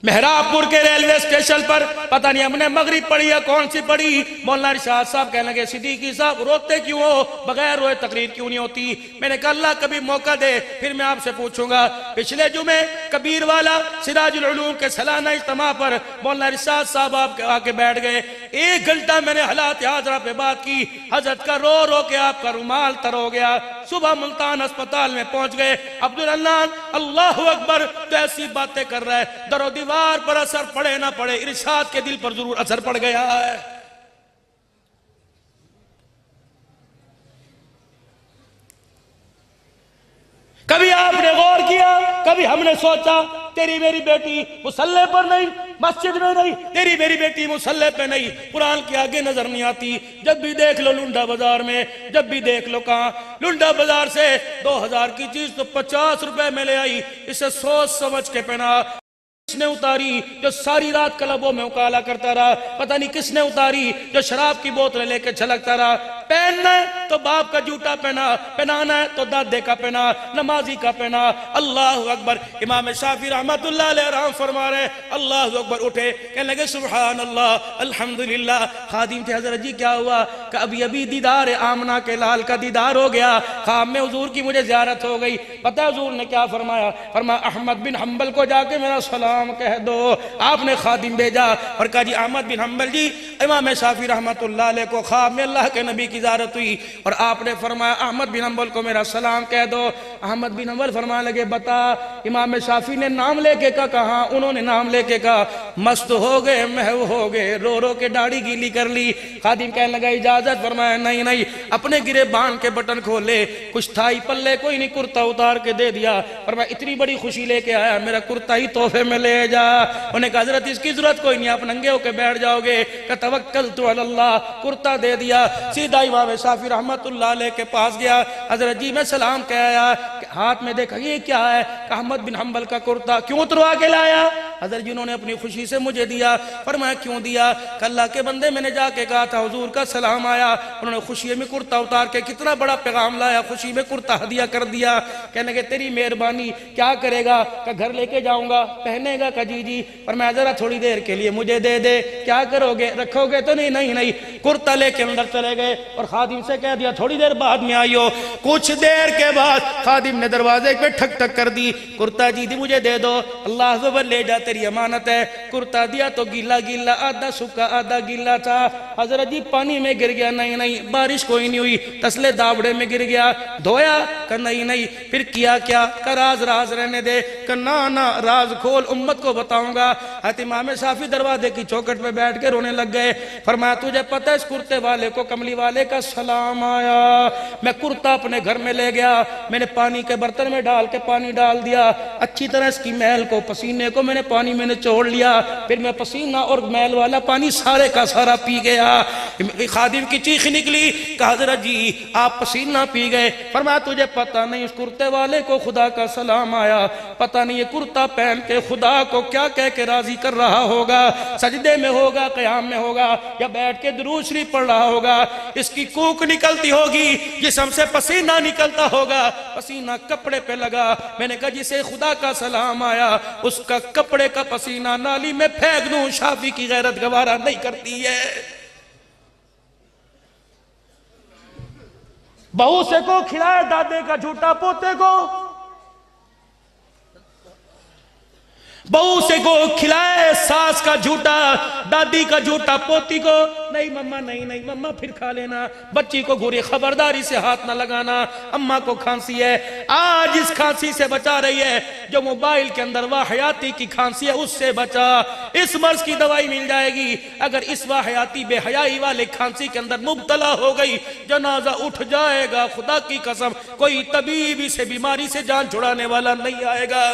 Speaker 1: محراب پور کے ریلوے اسٹیشن پر پتہ نہیں ہم نے مغرب پڑھی یا کون سی پڑھی، مولانا ارشاد صاحب کہنے لگے صدیقی صاحب روتے کیوں ہو، بغیر روئے تقریر کیوں نہیں ہوتی؟ میں نے کہا اللہ کبھی موقع دے پھر میں آپ سے پوچھوں گا۔ پچھلے جمعے کبیر والا سراج العلوم کے سالانہ اجتماع پر مولانا ارشاد صاحب آپ آ کے بیٹھ گئے، 1 گھنٹہ میں نے حالات حاضرہ پہ بات کی، حضرت کا رو رو کے آپ کا رومال تر ہو گیا۔ صبح ملتان اسپتال میں پہنچ گئے، عبداللہ اللہ اکبر، تو ایسی باتیں کر رہا ہے، در و دیوار پر اثر پڑے نہ پڑے ارشاد کے دل پر ضرور اثر پڑ گیا ہے۔ کبھی آپ نے غور کیا، کبھی ہم نے سوچا تیری میری بیٹی مصلی پر نہیں، مسجد میں نہیں، تیری میری بیٹی مصلی پہ نہیں، قرآن کے آگے نظر نہیں آتی۔ جب بھی دیکھ لو لنڈا بازار میں، جب بھی دیکھ لو کہاں لنڈا بازار سے 2000 کی چیز تو 50 روپے میں لے آئی، اسے سوچ سمجھ کے پہنا۔ کس نے اتاری جو ساری رات کلبوں میں اکالا کرتا رہا، پتہ نہیں کس نے اتاری جو شراب کی بوتلیں لے کے چھلکتا رہا۔ پہننا ہے تو باپ کا جوتا پہنا، پہنانا ہے تو دادے کا پہنا، نمازی کا پہنا۔ اللہ اکبر، امام شافعی رحمت اللہ علیہ رحم فرما رہے اللہ اکبر، اٹھے کہنے لگے سبحان اللہ الحمدللہ۔ خادم تھے حضرت جی کیا ہوا؟ کہ ابھی دیدار آمنہ کے لال کا دیدار ہو گیا، خواب میں حضور کی مجھے زیارت ہو گئی۔ پتہ حضور نے کیا فرمایا؟ فرمایا احمد بن حنبل کو جا کے میرا سلام کہہ دو۔ آپ نے خادم بھیجا اور کہا جی احمد بن حنبل جی، امام شافعی رحمت اللہ علیہ کو خواب میں اللہ کے نبی کی زیارت ہوئی، اور آپ نے فرمایا احمد بن حنبل کو میرا سلام کہہ دو۔ احمد بن حنبل فرمانے لگے بتا امام شافعی نے نام لے کے کہا؟ کہاں انہوں نے نام لے کے کہا۔ مست ہو گئے، محو ہو گئے، رو رو کے داڑھی گیلی کر لی۔ خادم کہنے لگا اجازت؟ فرمایا نہیں، اپنے گرے بان کے بٹن کھولے، کچھ تھا ہی پلے کوئی نہیں، کرتا اتار کے دے دیا۔ فرمایا اتنی بڑی خوشی لے کے آیا، میرا کرتا ہی تحفے میں لے جا۔ انہیں کہا حضرت اس کی ضرورت کوئی نہیں، آپ ننگے ہو کے بیٹھ جاؤ گے۔ کہ توکلت علی اللہ، کرتا دے دیا۔ سیدھا امام شافعی رحمت اللہ علیہ کے پاس گیا، حضرت جی میں سلام کہہ آیا، ہاتھ میں دیکھا یہ کیا ہے؟ کہ احمد بن حنبل کا کرتا۔ کیوں اتروا کے لایا؟ حضرت جی انہوں نے اپنی خوشی سے مجھے دیا۔ فرمایا کیوں دیا؟ کہ اللہ کے بندے میں نے جا کے کہا تھا حضور کا سلام آیا، انہوں نے خوشی میں کرتا اتار کے کتنا بڑا پیغام لایا، خوشی میں کرتا ہدیہ کر دیا۔ کہنے کہ تیری مہربانی، کیا کرے گا؟ کہ گھر لے کے جاؤں گا، پہنے گا؟ کہ جی۔ فرمایا ذرا تھوڑی دیر کے لیے مجھے دے دے۔ کیا کرو گے؟ رکھو گے تو نہیں، کرتا لے کے اندر چلے گئے اور خادم سے کہہ دیا تھوڑی دیر بعد میں آئیو۔ کچھ دیر کے بعد خادم نے دروازے پہ ٹھک ٹھک کر دی، کرتا جی مجھے دے دو۔ اللہ اکبر، لے جاتے تیری امانت ہے. کرتا دیا تو گیلا گیلا آدھا سکا آدھا گیلا تھا. حضرت جی پانی میں گر گیا, نہیں بارش کوئی نہیں ہوئی, تسلے دابڑے میں گر گیا. دھویا کہ نہیں. پھر کیا کیا کہ راز رہنے دے, کہ نا راز کھول امت کو بتاؤں گا. حضرت امام شافعی دروازے کی چوکٹ پہ بیٹھ کے رونے لگ گئے. فرمایا تجھے پتہ ہے اس کرتے والے کو, کملی والے کا سلام آیا. میں کرتا اپنے گھر میں لے گیا, میں نے پانی کے برتن میں ڈال کے پانی ڈال دیا, اچھی طرح اس کی میل کو پسینے کو میں نے پانی میں نے چھوڑ لیا. پھر میں پسینہ اور میل والا پانی سارے کا سارا پی گیا. خادم کی چیخ نکلی کہ حضرت جی آپ پسینہ پی گئے. فرمایا تجھے پتہ نہیں اس کرتے والے کو خدا کا سلام آیا, پتہ نہیں یہ کرتا پہن کے خدا کو کیا کہہ کے راضی کر رہا ہوگا. سجدے میں ہوگا, قیام میں ہوگا, یا بیٹھ کے درود شریف پڑھ رہا ہوگا. اس کی کوک نکلتی ہوگی, جسم سے پسینہ نکلتا ہوگا, پسینہ کپڑے پہ لگا. میں نے کہا جسے خدا کا سلام آیا اس کا کپڑے کا پسینہ نالی میں پھینک دوں, شافعی کی غیرت گوارا نہیں کرتی ہے. بہو سے کو کھلائے دادے کا جھوٹا پوتے کو, بہو سے کو کھلائے ساس کا جھوٹا, دادی کا جھوٹا پوتی کو. نہیں مما, نہیں مما پھر کھا لینا. بچی کو گھوری خبرداری سے ہاتھ نہ لگانا, اماں کو کھانسی ہے. آج اس کھانسی سے بچا رہی ہے جو موبائل کے اندر واحیاتی کی کھانسی ہے, اس سے بچا. اس مرض کی دوائی مل جائے گی. اگر اس واحیاتی بے حیائی والے کھانسی کے اندر مبتلا ہو گئی, جنازہ اٹھ جائے گا. خدا کی قسم کوئی طبیب اس بیماری سے جان چھڑانے والا نہیں آئے گا.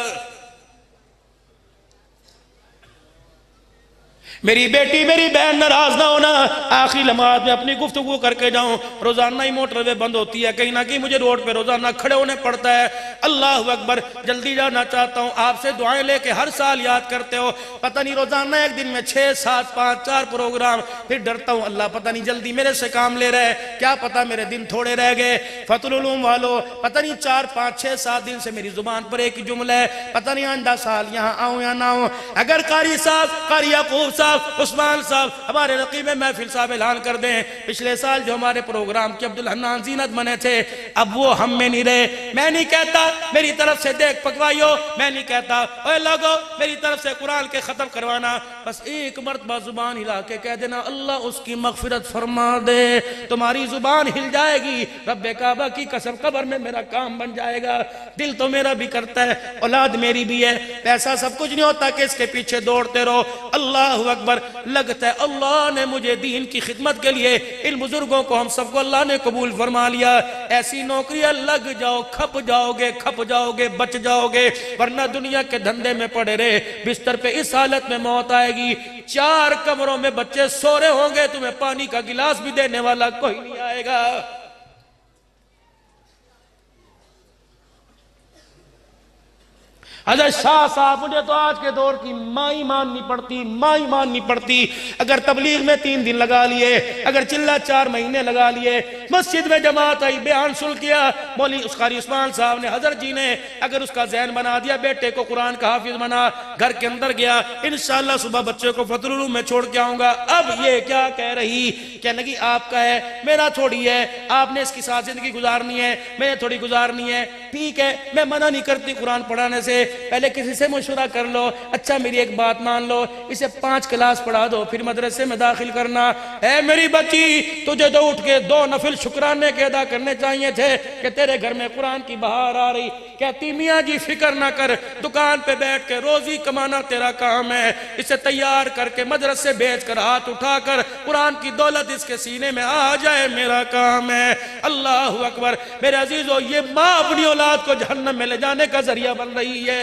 Speaker 1: میری بیٹی میری بہن ناراض نہ ہونا, آخری لمحات میں اپنی گفتگو کر کے جاؤں. روزانہ ہی موٹر وے بند ہوتی ہے, کہیں نہ کہیں مجھے روڈ پہ روزانہ کھڑے ہونے پڑتا ہے. اللہ اکبر, جلدی جانا چاہتا ہوں. آپ سے دعائیں لے کے ہر سال یاد کرتے ہو, پتہ نہیں روزانہ ایک دن میں 6 7 5 4 پروگرام. پھر ڈرتا ہوں اللہ پتہ نہیں جلدی میرے سے کام لے رہے, کیا پتہ میرے دن تھوڑے رہ گئے. فتح العلوم والو, پتہ نہیں 4 5 6 7 دن سے میری زبان پر ایک جملہ ہے, پتہ نہیں آئندہ سال یہاں آؤں یا نہ آؤں. اگر قاری صاحب, قاری یعقوب صاحب, عثمان صاحب, ہمارے رقیب محفل صاحب اعلان کر دیں, پچھلے سال جو ہمارے پروگرام کی عبدالحنان زینت بنے تھے, اب وہ ہم میں نہیں رہے. میں نہیں کہتا میری طرف سے دیکھ پکوائیو, میں نہیں کہتا اے لوگو میری طرف سے قرآن کے ختم کروانا, بس ایک مرتبہ زبان ہلا کے کہہ دینا اللہ اس کی مغفرت فرما دے. تمہاری زبان ہل جائے گی, رب کعبہ کی قسم قبر میں میرا کام بن جائے گا. دل تو میرا بھی کرتا ہے, اولاد میری بھی ہے, پیسہ سب کچھ نہیں ہوتا کہ اس کے پیچھے دوڑتے رہو. اللہ اکبر, لگتا ہے اللہ نے مجھے دین کی خدمت کے لیے, ان بزرگوں کو ہم سب کو اللہ نے قبول فرما لیا. ایسی نوکریاں لگ جاؤ, کھپ جاؤ گے, بچ جاؤ گے, ورنہ دنیا کے دھندے میں پڑے رہے. بستر پہ اس حالت میں موت آئے گی, 4 کمروں میں بچے سو رہے ہوں گے, تمہیں پانی کا گلاس بھی دینے والا کوئی نہیں آئے گا. حضرت شاہ صاحب, مجھے تو آج کے دور کی مائی ماننی پڑتی. اگر تبلیغ میں 3 دن لگا لیے, اگر چلہ 4 مہینے لگا لیے, مسجد میں جماعت آئی, بیان سن کیا, مولوی قاری عثمان صاحب نے, حضرت جی نے اگر اس کا ذہن بنا دیا, بیٹے کو قرآن کا حافظ بنا, گھر کے اندر گیا, انشاءاللہ صبح بچے کو فتح العلوم میں چھوڑ کے آؤں گا. اب یہ کیا کہہ رہی, کہنے لگی آپ کا ہے, میرا تھوڑی ہے, آپ نے اس کی ساتھ زندگی گزارنی ہے, میں تھوڑی گزارنی ہے. ٹھیک ہے, میں منع نہیں کرتی قرآن پڑھانے سے, پہلے کسی سے مشورہ کر لو. اچھا میری ایک بات مان لو, اسے 5 کلاس پڑھا دو, پھر مدرسے میں داخل کرنا. اے میری بچی, تجھے تو اٹھ کے 2 نفل شکرانے کے ادا کرنے چاہیے تھے کہ تیرے گھر میں قرآن کی بہار آ رہی. کہتی میاں جی فکر نہ کر, دکان پہ بیٹھ کے روزی کمانا تیرا کام ہے, اسے تیار کر کے مدرسے بھیج کر, ہاتھ اٹھا کر قرآن کی دولت اس کے سینے میں آ جائے, میرا کام ہے. اللہ اکبر. میرے عزیزو, یہ ماں اپنی اولاد کو جہنم میں لے جانے کا ذریعہ بن رہی ہے.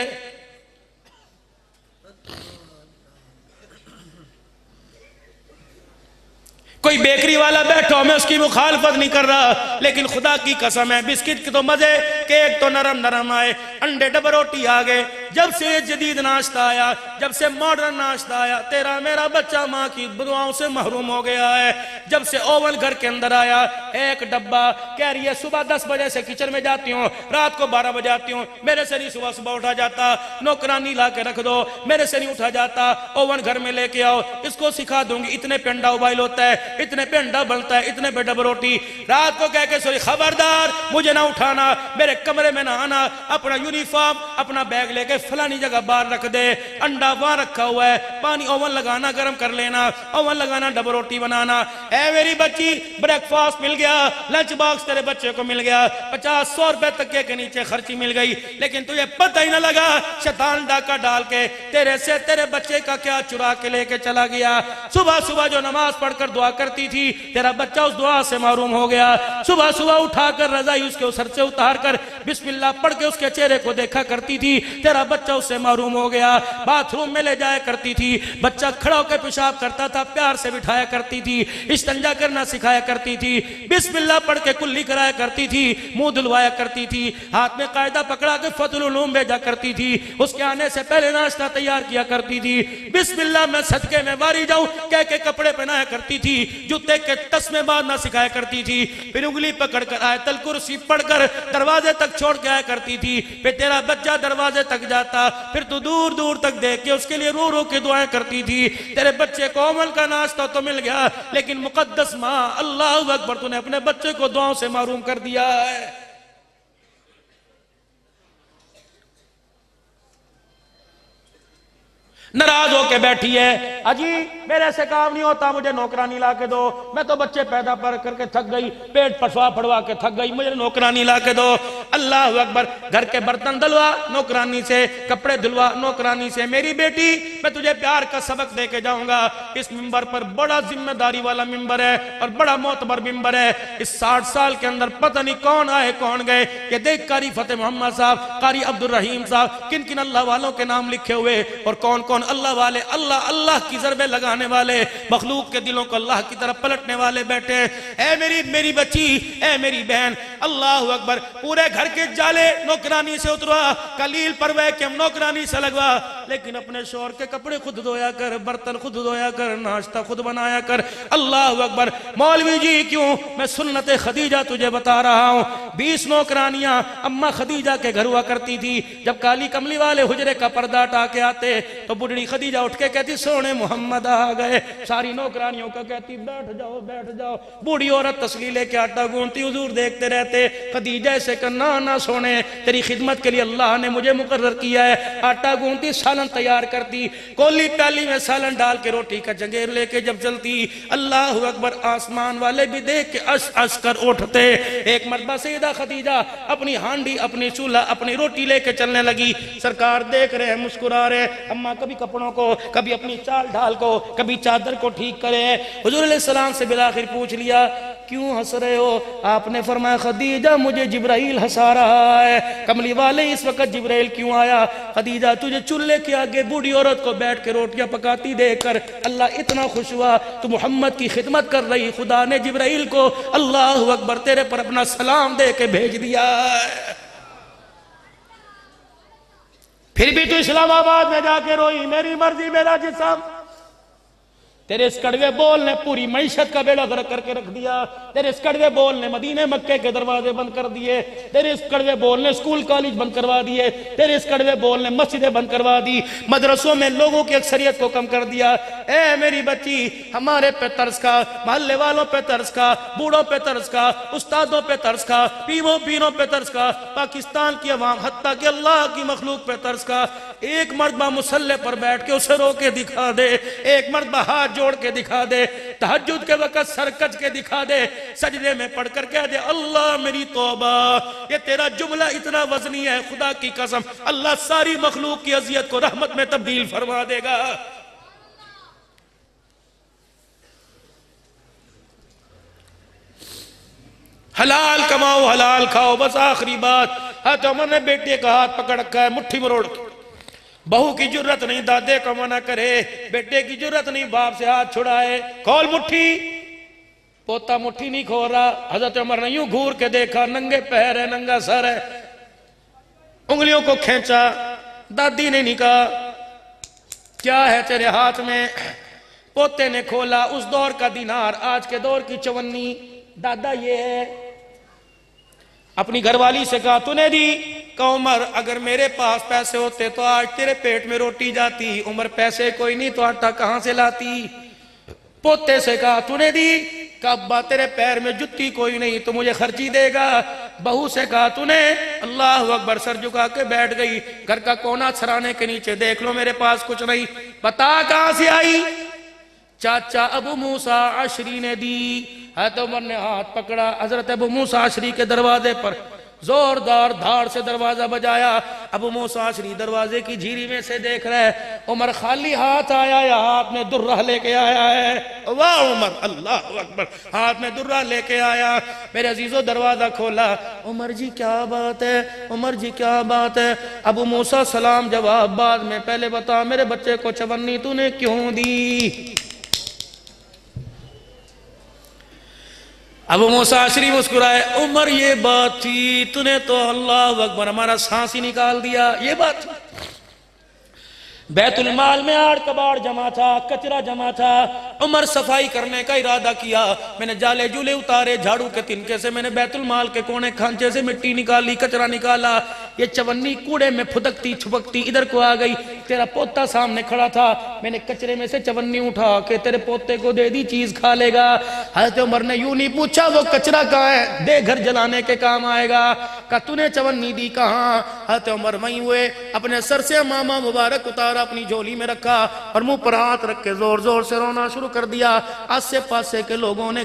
Speaker 1: کوئی بیکری والا بیٹھو, میں اس کی مخالفت نہیں کر رہا, لیکن خدا کی قسم ہے, بسکٹ کی تو مزے, کیک تو نرم آئے, انڈے ڈبل روٹی آگئے. جب سے یہ جدید ناشتہ آیا, جب سے ماڈرن ناشتہ آیا, تیرا میرا بچہ ماں کی دعاؤں سے محروم ہو گیا ہے. جب سے اوون گھر کے اندر آیا, ایک ڈبہ, کہہ رہی ہے صبح 10 بجے سے کچن میں جاتی ہوں, رات کو 12 بجے آتی ہوں, میرے سے نہیں صبح اٹھا جاتا, نوکرانی لا کے رکھ دو, میرے سے نہیں اٹھا جاتا, اوون گھر میں لے کے آؤ, اس کو سکھا دوں گی, اتنے پہ انڈا ابائل ہوتا ہے, اتنے پہ انڈا بنتا ہے اتنے پہ ڈبل روٹی. رات کو کہہ کے سوئی خبردار مجھے نہ اٹھانا, میرے کمرے میں نہ آنا, اپنا یونیفارم اپنا بیگ لے کے فلانی جگہ باہر رکھ دے, انڈا وہاں رکھا ہوا ہے, پانی اوون لگانا گرم کر لینا, اوون لگانا ڈبل روٹی بنانا. اے میری بچی بریک فاسٹ مل گیا, لنچ باکس تیرے بچے کو مل گیا, 50-100 روپے تکے کے نیچے خرچی مل گئی, لیکن تجھے پتہ ہی نہ لگا شیطان ڈاکہ ڈال کے تیرے سے تیرے بچے کا کیا چرا کے لے کے چلا گیا. صبح صبح جو نماز پڑھ کر دعا کرتی تھی تیرا بچہ اس دعا سے محروم ہو گیا. صبح صبح اٹھا کر رضائی اس کے سر سے اتار کر بسم اللہ پڑھ کے اس کے چہرے کو دیکھا کرتی تھی, تیرا بچہ اس سے محروم ہو گیا. باتھ روم میں لے جایا کرتی تھی, بچہ کھڑا ہو کے پیشاب کرتا تھا, پیار سے بٹھایا کرتی تھی, استنجا کرنا سکھایا کرتی تھی, بسم اللہ پڑھ کے کلی کرایا کرتی تھی, منہ دھلوایا کرتی تھی, ہاتھ میں قاعدہ پکڑا کے فتح العلوم بھیجا کرتی تھی, اس کے آنے سے پہلے ناشتہ تیار کیا کرتی تھی, بسم اللہ میں صدقے میں واری جاؤں کہہ کے کپڑے پہنایا کرتی تھی, جوتے کے تسمے باندھنا سکھایا کرتی تھی, پھر انگلی پکڑ کر آیت الکرسی پڑھ کر دروازے تک چھوڑ کے آیا کرتی تھی. پھر تیرا بچہ دروازے تک جاتا, پھر تو دور دور تک دیکھ کے اس کے لیے رو رو کے دعائیں کرتی تھی. تیرے بچے کو عمل کا ناشتہ تو مل گیا, لیکن مقدس ماں اللہ اکبر تو نے اپنے بچے کو دعاؤں سے محروم کر دیا ہے. ناراض ہو کے بیٹھی ہے, اجی میرے سے کام نہیں ہوتا, مجھے نوکرانی لا کے دو, میں تو بچے پیدا کر کے تھک گئی, پیٹ پسوا پڑوا کے تھک گئی, مجھے نوکرانی لا کے دو. اللہ اکبر, گھر کے برتن دھلوا نوکرانی سے, کپڑے دھلوا نوکرانی سے. میری بیٹی میں تجھے پیار کا سبق دے کے جاؤں گا. اس ممبر پر بڑا ذمہ داری والا ممبر ہے اور بڑا معتبر ممبر ہے. اس 60 سال کے اندر پتہ نہیں کون آئے کون گئے. یہ دیکھ قاری فتح محمد صاحب, قاری عبد الرحیم صاحب, کن کن اللہ والوں کے نام لکھے ہوئے اور کون کون اللہ والے, اللہ اللہ کی ضربے لگانے والے, مخلوق کے دلوں کو اللہ کی طرف پلٹنے والے بیٹھے ہیں. اے میری بچی, اے میری بہن, اللہ اکبر, پورے گھر کے جالے نوکرانی سے اتروا, کلیل پروے کہ ہم نوکرانی سے لگوا, لیکن اپنے شوہر کے کپڑے خود دھویا کر, برتن خود دھویا کر, ناشتہ خود بنایا کر. اللہ اکبر. مولوی جی کیوں, میں سنت خدیجہ تجھے بتا رہا ہوں. 20 نوکرانیاں اماں خدیجہ کے گھر ہوا کرتی تھی. جب کالی کملی والے حجرے کا پردہ ہٹا کے آتے تو بڑھڑی خدیجہ اٹھ کے کہتی سونے محمد آ گئے. ساری نوکرانیوں کا کہتی بیٹھ جاؤ بیٹھ جاؤ. بوڑھی عورت تسلی لے کے آٹا گونتی, حضور دیکھتے رہتے. خدیجہ سے کہنا نہ سونے, تیری خدمت کے لیے اللہ نے مجھے مقرر کیا ہے. آٹا گونتی, سالن تیار کرتی, کولی پیالی میں سالن ڈال کے روٹی کا جنگیر لے کے جب چلتی, اللہ اکبر, آسمان والے بھی دیکھ کے اش اش کر اٹھتے. ایک مرتبہ سیدہ خدیجہ اپنی ہانڈی, اپنی چولہا, اپنی روٹی لے کے چلنے لگی. سرکار دیکھ رہے ہیں, مسکرا رہے. اماں کبھی کپڑوں کو, کبھی اپنی چال ڈھال کو, کبھی چادر کو ٹھیک کرے. حضور علیہ السلام سے بالآخر پوچھ لیا کیوں ہنس رہے ہو؟ آپ نے فرمایا خدیجہ مجھے جبرائیل ہنسا رہا ہے. کملی والے اس وقت جبرائیل کیوں آیا؟ خدیجہ تجھے چولہے کے آگے بوڑھی عورت کو بیٹھ کے روٹیاں پکاتی دیکھ کر اللہ اتنا خوش ہوا, تو محمد کی خدمت کر رہی, خدا نے جبرائیل کو اللہ اکبر تیرے پر اپنا سلام دے کے بھیج دیا. پھر بھی تو اسلام آباد میں جا کے روئی, میری مرضی میرا جسم. تیرے اس کڑوے بول نے پوری معیشت کا بیڑا غرق کر کے رکھ دیا. تیرے اس کڑوے بول نے مدینے مکے کے دروازے بند کر دیے. تیرے اس کڑوے بول نے اسکول کالج بند کروا دیے. تیرے اس کڑوے بول نے مسجدیں بند کروا دی, مدرسوں میں لوگوں کی اکثریت کو کم کر دیا. اے میری بچی, ہمارے پہ ترس کھا, محلے والوں پہ ترس کھا, بوڑھوں پہ ترس کھا, استادوں پہ ترس کھا, پیروں پہ ترس کھا, پاکستان کی عوام حتیٰ کہ اللہ کی مخلوق پہ ترس کھا. ایک مرتبہ مصلی پر بیٹھ کے اسے رو کے دکھا دے, ایک مرتبہ ہاتھ جوڑ کے دکھا دے, تہجد کے وقت سر کج کے دکھا دے, سجدے میں پڑھ کر کہہ دے اللہ میری توبہ. یہ تیرا جملہ اتنا وزنی ہے, خدا کی قسم اللہ ساری مخلوق کی اذیت کو رحمت میں تبدیل فرما دے گا. حلال کماؤ حلال کھاؤ. بس آخری بات, حضرت عمر نے بیٹے کا ہاتھ پکڑ رکھا ہے مٹھی مروڑ کے. بہو کی جرت نہیں دادے کو منع کرے, بیٹے کی جرت نہیں باپ سے ہاتھ چھڑائے. کھول مٹھی, پوتا مٹھی نہیں کھول رہا. حضرت عمر نے یوں گھور کے دیکھا, ننگے پیر ہے, ننگا سر ہے, انگلیوں کو کھینچا. دادی نے نہیں کہا کیا ہے تیرے ہاتھ میں؟ پوتے نے کھولا, اس دور کا دینار, آج کے دور کی 54. دادا یہ ہے. اپنی گھر والی سے کہا تو نے دی؟ کہا عمر اگر میرے پاس پیسے ہوتے تو آج تیرے پیٹ میں روٹی جاتی. عمر پیسے کوئی نہیں تو آٹا کہاں سے لاتی؟ پوتے سے کہا تو نے دی؟ کہ ابا تیرے پیر میں جتی کوئی نہیں تو مجھے خرچی دے گا؟ بہو سے کہا تو نے؟ اللہ اکبر، سر جھکا کے بیٹھ گئی۔ گھر کا کونا سرانے کے نیچے دیکھ لو، میرے پاس کچھ نہیں۔ بتا کہاں سے آئی؟ چاچا ابو موسیٰ عشری نے دی۔ حضرت عمر نے ہاتھ پکڑا، حضرت ابو موسیٰ عشری کے دروازے پر زوردار دھاڑ سے دروازہ بجایا۔ ابو موسیٰ عشری دروازے کی جھیری میں سے دیکھ رہے، عمر خالی ہاتھ آیا یا ہاتھ میں درہ لے کے آیا ہے؟ واہ عمر، اللہ اکبر، ہاتھ میں درہ لے کے آیا۔ میرے عزیزو دروازہ کھولا، عمر جی کیا بات ہے؟ عمر جی کیا بات ہے؟ ابو موسیٰ سلام جواب بعد میں، پہلے بتا میرے بچے کو چونی تو نے کیوں دی؟ ابو موسیٰ عشری مسکرائے، عمر یہ بات تھی، تو نے تو اللہ اکبر ہمارا سانس ہی نکال دیا۔ یہ بات تھی، بیت المال میں آڑ کباڑ جمع تھا، کچرا جمع تھا۔ عمر صفائی کرنے کا ارادہ کیا، میں نے جالے جولے اتارے، جھاڑو کے تنکے سے میں نے بیت المال کے کونے کھانچے سے مٹی نکالی، کچرا نکالا۔ یہ چونی کوڑے میں پھدکتی چھپکتی ادھر کو آ گئی۔ تیرا پوتا سامنے کھڑا تھا، میں نے کچرے میں سے چونی اٹھا کے تیرے پوتے کو دے دی، چیز کھا لے گا۔ حضرت عمر نے یوں نہیں پوچھا وہ کچرا کہاں ہے، دے گھر جلانے کے کام آئے گا۔ کہا تو نے چونی دی کہاں؟ حضرت عمر وہیں ہوئے، اپنے سر سے ماما مبارک اتارا، اپنی جھولی میں رکھا اور منہ پر ہاتھ رکھ کے زور زور سے رونا شروع کر دیا۔ آسے پاسے کے لوگوں نے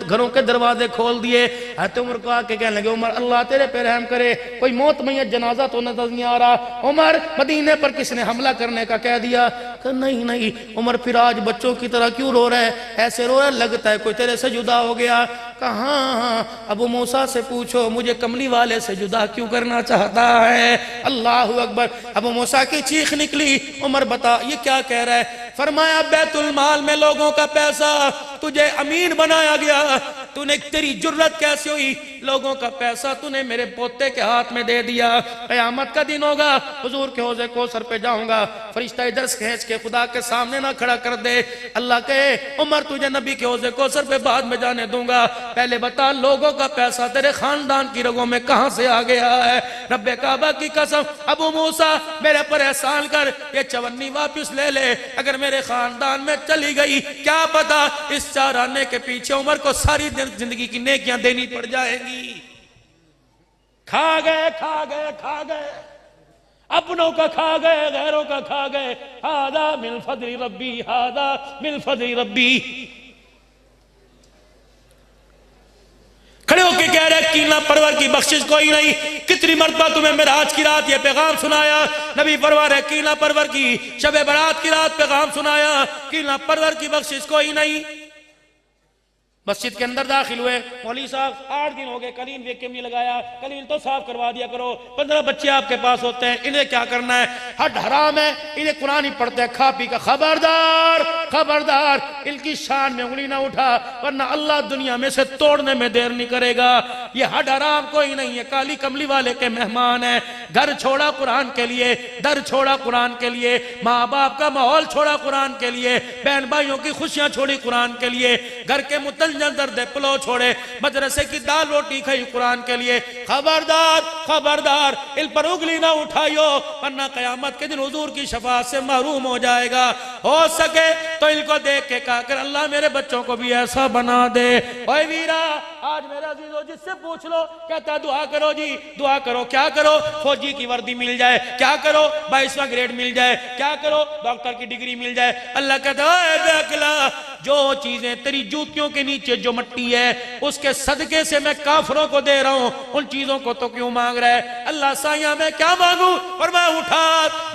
Speaker 1: گھروں کے دروازے کھول دیے۔ حضرت عمر کو آ کے کہنے لگے، عمر اللہ تیرے پہ رحم کرے، کوئی موت میت جنازہ تو نظر نہیں آ رہا۔ عمر مدینے پر کس نے حملہ کرنے کا کہہ دیا؟ کہ نہیں نہیں عمر، پھر آج بچوں کی طرح کیوں رو رہے؟ ایسے رو رہے لگتا ہے کوئی تیرے سے جدا ہو گیا۔ کہا ہاں، ابو موسیٰ سے پوچھو مجھے کملی والے سے جدا کیوں کرنا چاہتا ہے؟ اللہ اکبر، ابو موسیٰ کی چیخ نکلی، عمر بتا یہ کیا کہہ رہا ہے؟ فرمایا بیت المال میں لوگوں کا پیسہ تجھے امین بنایا گیا، تو نے تیری جرت کیسے ہوئی؟ لوگوں کا پیسہ تو نے میرے پوتے کے ہاتھ میں دے دیا۔ قیامت کا دن ہوگا، حضور کے حوض کوثر پہ جاؤں گا، فرشتہ ادھر سے کھینچ کے خدا کے سامنے نہ کھڑا کر دے۔ اللہ کہے عمر تجھے نبی کے حوض کوثر پہ بعد میں جانے دوں گا، پہلے بتا لوگوں کا پیسہ تیرے خاندان کی رگوں میں کہاں سے آ گیا ہے؟ رب کعبہ کی قسم ابو موسیٰ میرے پر احسان کر، یہ چونی واپس لے لے، اگر میرے خاندان میں چلی گئی کیا پتا اس چار آنے کے پیچھے عمر کو ساری زندگی کی نیکیاں دینی پڑ جائیں گی۔ کھا گئے کھا گئے کھا گئے، اپنوں کا کھا گئے، غیروں کا کھا گئے۔ ہذا من فضل ربی، ہذا من فضل ربی۔ کھڑے ہو کے کہہ رہے کینہ پرور کی بخشش کوئی نہیں۔ کتنی مرتبہ تمہیں معراج کی رات یہ پیغام سنایا، نبی پرور ہے کینہ پرور کی شب برات کی رات پیغام سنایا، کینہ پرور کی بخشش کوئی نہیں۔ مسجد کے اندر داخل ہوئے، مولوی صاحب 8 دن ہو گئے کلین ویکیوم نہیں لگایا، کلین تو صاف کروا دیا کرو، 15 بچے آپ کے پاس ہوتے ہیں، انہیں کیا کرنا ہے؟ حد حرام ہے، انہیں قرآن ہی پڑھتے ہیں کھا پی کا۔ خبردار خبردار، ان کی شان میں انگلی نہ اٹھا ورنہ اللہ دنیا میں سے توڑنے میں دیر نہیں کرے گا۔ یہ حد حرام کوئی نہیں ہے، کالی کملی والے کے مہمان ہیں۔ گھر چھوڑا قرآن کے لیے، در چھوڑا قرآن کے لیے، ماں باپ کا ماحول چھوڑا قرآن کے لیے، بہن بھائیوں کی خوشیاں چھوڑی قرآن کے لیے، گھر کے درد پلو چھوڑے، مدرسے کی دال روٹی کھائی قرآن کے لیے۔ خبردار خبردار، ان پر انگلی نہ اٹھائیو ورنہ قیامت کے دن حضور کی شفاعت سے محروم ہو جائے گا۔ ہو سکے تو ان کو دیکھ کے کہا کر اللہ میرے بچوں کو بھی ایسا بنا دے۔ اوے ویرا، آج میرا عزیزو جس سے پوچھ لو کہتا دعا کرو جی، دعا کرو۔ کیا کرو؟ فوجی کی وردی مل جائے، کیا کرو 22واں گریڈ مل جائے، کیا کرو ڈاکٹر کی ڈگری مل جائے۔ اللہ کہتا اے بے عقلا، جو چیزیں تیری جوتیوں کے نیچے جو مٹی ہے اس کے صدقے سے میں کافروں کو دے رہا ہوں، ان چیزوں کو تو کیوں مانگ رہا ہے؟ اللہ سائیاں میں کیا مانگوں؟ اور میں اٹھا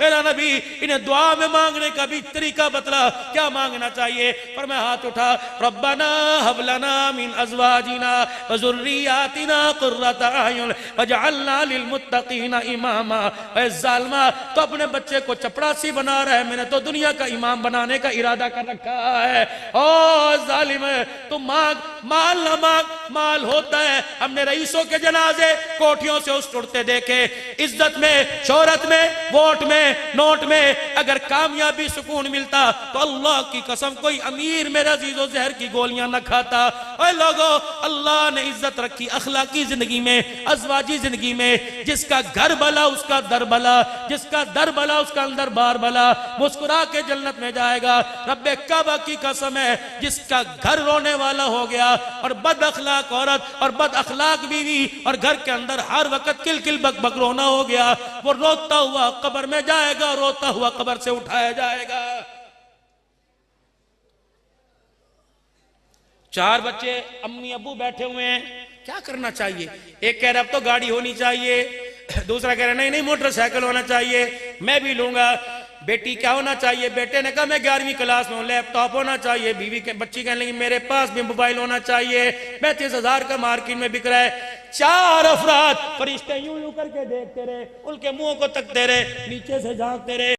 Speaker 1: میرا نبی انہیں دعا میں مانگنے کا بھی طریقہ بتلا، کیا مانگنا چاہیے؟ اور میں ہاتھ اٹھا ربنا حب لنا من ازواجنا وذریاتنا قرۃ اعین واجعلنا للمتقین اماما۔ اے ظالمہ، تو اپنے بچے کو چپڑاسی بنا رہا ہے، میں نے تو دنیا کا امام بنانے کا ارادہ کر رکھا ہے۔ او ظالم، تم مانگ، مال نہ مانگ، مال ہوتا ہے۔ ہم نے رئیسوں کے جنازے کوٹھیوں سے اٹھتے دیکھے، عزت میں، شہرت میں، ووٹ میں، نوٹ میں، اگر کامیابی سکون ملتا تو اللہ کی قسم کوئی امیر میرا عزیز و زہر کی گولیاں نہ کھاتا۔ اے لوگو، اللہ نے عزت رکھی اخلاقی زندگی میں، ازواجی زندگی میں۔ جس کا گھر بلا اس کا در بلا، جس کا در بلا اس کا اندر بار بلا، مسکرا کے جنت میں جائے گا۔ رب کعبہ کی قسم ہے ہے جس کا گھر رونے والا ہو گیا، اور بد اخلاق عورت اور بد اخلاق بیوی، اور گھر کے اندر ہر وقت کل کل بک بک رونا ہو گیا، وہ روتا ہوا قبر میں جائے گا، روتا ہوا قبر سے اٹھایا جائے گا۔ 4 بچے امی ابو بیٹھے ہوئے ہیں، کیا کرنا چاہیے؟ ایک کہہ رہا اب تو گاڑی ہونی چاہیے، دوسرا کہہ رہا نہیں موٹر سائیکل ہونا چاہیے، میں بھی لوں گا۔ بیٹی کیا ہونا چاہیے؟ بیٹے نے کہا میں 11ویں کلاس میں ہوں، لیپ ٹاپ ہونا چاہیے۔ بچی کہنے لگی میرے پاس بھی موبائل ہونا چاہیے، 35,000 کا مارکیٹ میں بک رہا ہے۔ 4 افراد فرشتے یوں یوں کر کے دیکھتے رہے، ان کے منہ کو تکتے رہے، نیچے سے جھانکتے رہے۔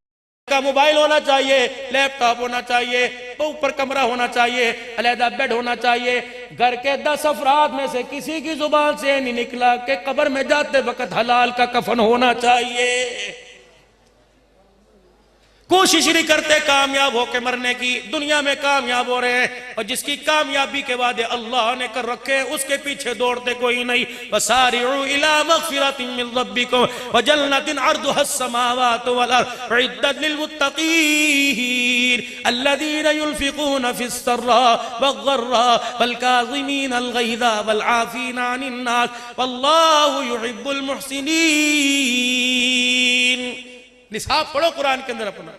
Speaker 1: کا موبائل ہونا چاہیے، لیپ ٹاپ ہونا چاہیے، اوپر کمرہ ہونا چاہیے، علیحدہ بیڈ ہونا چاہیے۔ گھر کے 10 افراد میں سے کسی کی زبان سے نہیں نکلا کہ قبر میں جاتے وقت حلال کا کفن ہونا چاہیے۔ کوشش نہیں کرتے کامیاب ہو کے مرنے کی، دنیا میں کامیاب ہو رہے ہیں، اور جس کی کامیابی کے وعدے اللہ نے کر رکھے اس کے پیچھے دوڑتے کوئی نہیں۔ وَسَارِعُوا إِلَىٰ مَغْفِرَةٍ مِّن رَّبِّكُمْ وَجَنَّةٍ عَرْضُهَا السَّمَاوَاتُ وَالْأَرْضُ أُعِدَّتْ لِلْمُتَّقِينَ الَّذِينَ يُنفِقُونَ فِي السَّرَّاءِ وَالضَّرَّاءِ وَالْكَاظِمِينَ الْغَيْظَ وَالْعَافِينَ عَنِ النَّاسِ وَاللَّهُ يُحِبُّ الْمُحْسِنِينَ۔ نصاب پڑھو قرآن کے اندر اپنا۔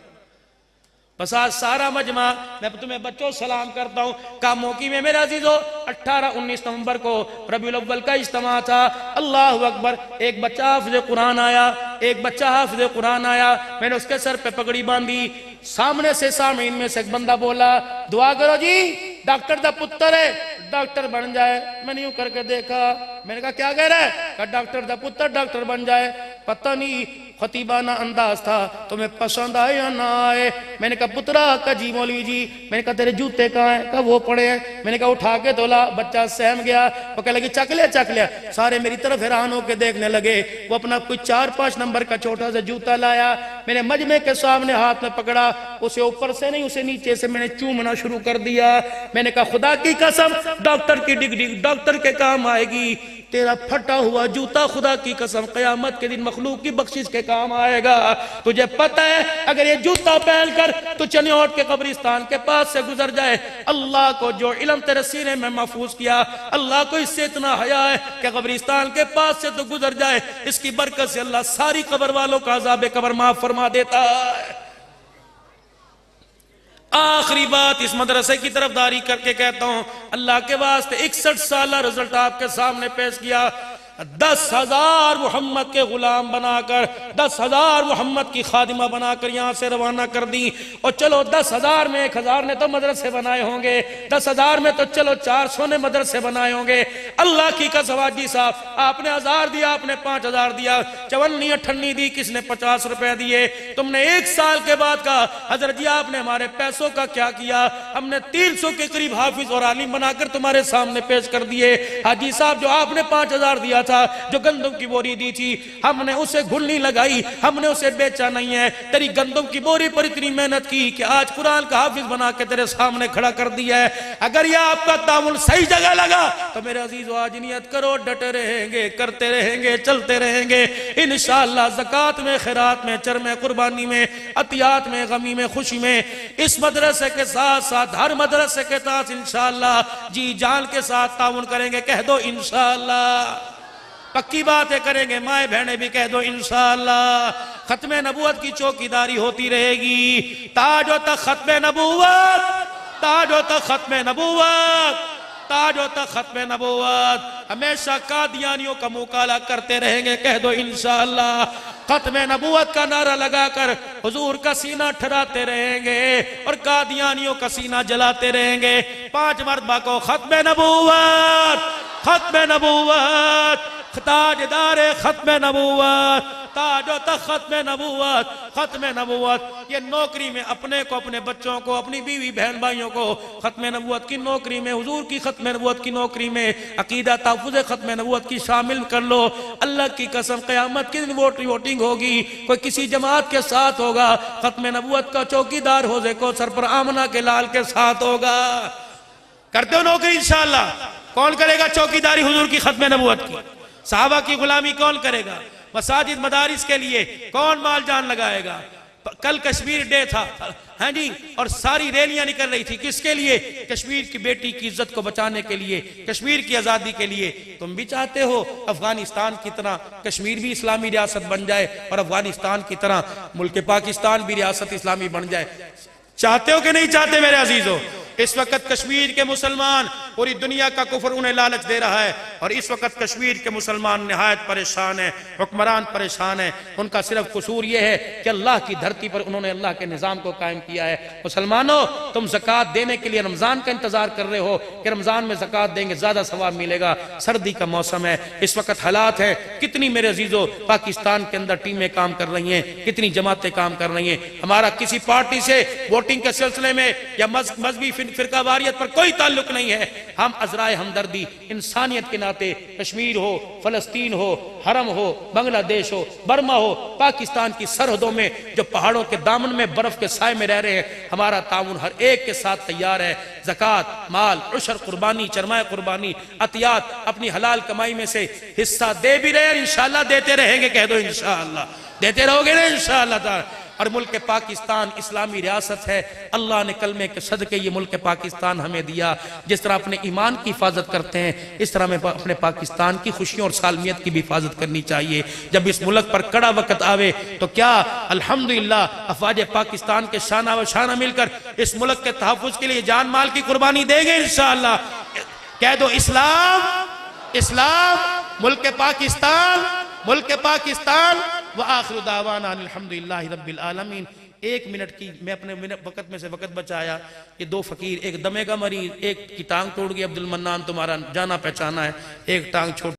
Speaker 1: بس آج سارا مجمع میں تمہیں بچوں سلام کرتا ہوں۔ کاموکی میں میرے عزیزو 18-19 نومبر کو ربیع الاول کا اجتماع تھا۔ اللہ اکبر، ایک بچہ حافظ قرآن آیا، ایک بچہ حافظ قرآن آیا، میں نے اس کے سر پہ پگڑی باندھی۔ سامنے سے سامعین میں سے ایک بندہ بولا دعا کرو جی ڈاکٹر دا پتر ہے ڈاکٹر بن جائے۔ میں نے یوں کر کے دیکھا، میں نے کہا کیا کہہ رہا ہے؟ کہا ڈاکٹر دا پتر ڈاکٹر بن جائے۔ پتہ نہیں خطیبانہ انداز تھا، تمہیں پسند آئے یا نہ آئے۔ میں نے کہا پترا، کہا جی مولوی جی۔ میں نے کہا تیرے جوتے کہاں ہیں؟ کہا وہ پڑے ہیں۔ میں نے کہا اٹھا کے تولا، بچہ سہم گیا۔ وہ کہنے لگی چک لیا چک لیا۔ سارے میری طرف حیران ہو کے دیکھنے لگے۔ وہ اپنا کوئی 4-5 نمبر کا چھوٹا سا جوتا لایا، میں نے مجمع کے سامنے ہاتھ میں پکڑا، اسے اوپر سے نہیں اسے نیچے سے میں نے چومنا شروع کر دیا۔ میں نے کہا خدا کی قسم ڈاکٹر کی ڈگری ڈاکٹر کے کام آئے گی، تیرا پھٹا ہوا جوتا خدا کی قسم قیامت کے دن مخلوق کی بخشش کے کام آئے گا۔ تجھے پتہ ہے اگر یہ جوتا پہن کر تو چنیوٹ کے قبرستان کے پاس سے گزر جائے، اللہ کو جو علم تیرے سینے میں محفوظ کیا، اللہ کو اس سے اتنا حیا ہے کہ قبرستان کے پاس سے تو گزر جائے، اس کی برکت سے اللہ ساری قبر والوں کا عذاب قبر معاف فرما دیتا ہے۔ آخری بات اس مدرسے کی طرف داری کر کے کہتا ہوں، اللہ کے واسطے 61 سالہ رزلٹ آپ کے سامنے پیش کیا۔ 10,000 محمد کے غلام بنا کر، 10,000 محمد کی خادمہ بنا کر یہاں سے روانہ کر دی۔ اور چلو 10,000 میں 1,000 نے تو مدرسے بنائے ہوں گے، 10,000 میں تو چلو 400 نے مدرسے بنائے ہوں گے۔ اللہ کی قسم حاجی صاحب، آپ نے 1,000 دیا، آپ نے 5,000 دیا، 54 58 دی، کس نے 50 روپے دیے۔ تم نے 1 سال کے بعد کہا حضرت جی آپ نے ہمارے پیسوں کا کیا کیا؟ ہم نے 300 کے قریب حافظ اور عالم بنا کر تمہارے سامنے پیش کر دیے۔ حاجی صاحب جو آپ نے 5,000 دیا تھا، جو گندم کی بوری دی تھی، ہم نے اسے گھلنی لگائی، ہم نے اسے بیچا نہیں ہے۔ تیری گندم کی بوری پر اتنی محنت کی کہ آج قرآن کا حافظ بنا کے تیرے سامنے کھڑا کر دیا ہے۔ اگر یہ آپ کا تعامل صحیح جگہ لگا تو میرے عزیزو آج نیت کرو، ڈٹے رہیں گے، کرتے رہیں گے، چلتے رہیں گے انشاءاللہ۔ زکوٰۃ میں، خیرات میں، چر میں، قربانی میں، عطیات میں، غمی میں، خوشی میں، اس مدرسے کے ساتھ ساتھ ہر مدرسے کے ساتھ انشاءاللہ جی جان کے ساتھ تعاون کریں گے۔ کہہ دو انشاءاللہ، پکی باتیں کریں گے، مائیں بہنیں بھی کہہ دو انشاءاللہ۔ ختم نبوت کی چوکیداری ہوتی رہے گی، تاج و تخت ختم نبوت، تاج و تخت ختم نبوت، تاج و تخت ختم نبوت۔ ہمیشہ قادیانیوں کا مقالہ کرتے رہیں گے، کہہ دو انشاءاللہ۔ ختم نبوت کا نعرہ لگا کر حضور کا سینہ ٹھراتے رہیں گے اور قادیانیوں کا سینہ جلاتے رہیں گے۔ 5 مرتبہ کو ختم نبوت، ختم نبوت، تاجدار ختم نبوت، تاج و تخت ختم نبوت، ختم نبوت۔ یہ نوکری میں اپنے کو، اپنے بچوں کو، اپنی بیوی بہن بھائیوں کو ختم نبوت کی نوکری میں، حضور کی ختم نبوت کی نوکری میں، عقیدہ تحفظ ختم نبوت کی شامل کر لو۔ اللہ کی قسم قیامت کے دن ووٹنگ ہوگی، کوئی کسی جماعت کے ساتھ ہوگا، ختم نبوت کا چوکیدار حوض کوثر پر آمنہ کے لال کے ساتھ ہوگا۔ کرتے ہو نوکری انشاءاللہ؟ کون کرے گا چوکیداری حضور کی ختم نبوت کی؟ صحابہ کی غلامی کون کرے گا؟ مساجد مدارس کے لیے کون مال جان لگائے گا؟ کل کشمیر ڈے تھا، ہاں جی، اور ساری ریلیاں نکل رہی تھی، کس کے لیے؟ کشمیر کی بیٹی کی عزت کو بچانے کے لیے، کشمیر کی آزادی کے لیے۔ تم بھی چاہتے ہو افغانستان کی طرح کشمیر بھی اسلامی ریاست بن جائے اور افغانستان کی طرح ملک پاکستان بھی ریاست اسلامی بن جائے؟ چاہتے ہو کہ نہیں چاہتے میرے عزیزو؟ اس وقت کشمیر کے مسلمان، پوری دنیا کا کفر انہیں لالچ دے رہا ہے، اور اس وقت کشمیر کے مسلمان نہایت پریشان ہیں، حکمران پریشان ہیں۔ ان کا صرف قصور یہ ہے کہ اللہ کی دھرتی پر انہوں نے اللہ کے نظام کو قائم کیا ہے۔ مسلمانوں، تم زکوٰۃ دینے کے لیے رمضان کا انتظار کر رہے ہو کہ رمضان میں زکوٰۃ دیں گے زیادہ ثواب ملے گا۔ سردی کا موسم ہے، اس وقت حالات ہے، کتنی میرے عزیزو پاکستان کے اندر ٹیمیں کام کر رہی ہیں، کتنی جماعتیں کام کر رہی ہیں۔ ہمارا کسی پارٹی سے ووٹنگ کے سلسلے میں یا مذہبی فرقہ واریت پر کوئی تعلق نہیں ہے۔ ہم عذرائے ہمدردی انسانیت کے ناطے، کشمیر ہو، فلسطین ہو، حرم ہو، بنگلہ دیش ہو، برما ہو، پاکستان کی سرحدوں میں جو پہاڑوں کے دامن میں برف کے سائے میں رہ رہے ہیں، ہمارا تعاون ہر ایک کے ساتھ تیار ہے۔ زکوٰۃ، مال، عشر، قربانی، چرمائے قربانی، عطیات، اپنی حلال کمائی میں سے حصہ دے بھی رہے اور انشاءاللہ دیتے رہیں گے۔ کہہ دو انشاءاللہ دیتے رہو گے نا انشاءاللہ تعالی۔ اور ملک پاکستان اسلامی ریاست ہے، اللہ نے کلمے کے صدقے یہ ملک پاکستان ہمیں دیا۔ جس طرح اپنے ایمان کی حفاظت کرتے ہیں، اس طرح ہمیں اپنے پاکستان کی خوشیوں اور سالمیت کی بھی حفاظت کرنی چاہیے۔ جب اس ملک پر کڑا وقت آوے تو کیا الحمدللہ افواج پاکستان کے شانہ و شانہ مل کر اس ملک کے تحفظ کے لیے جان مال کی قربانی دیں گے انشاءاللہ۔ کہہ دو اسلام، اسلام، ملک پاکستان، ملک پاکستان۔ وآخر دعوانا الحمدللہ رب العالمین۔ 1 منٹ کی میں اپنے وقت میں سے وقت بچایا کہ 2 فقیر، ایک دمے کا مریض، ایک کی ٹانگ ٹوٹ گئی، عبد المنان تمہارا جانا پہچانا ہے، ایک ٹانگ چھوٹ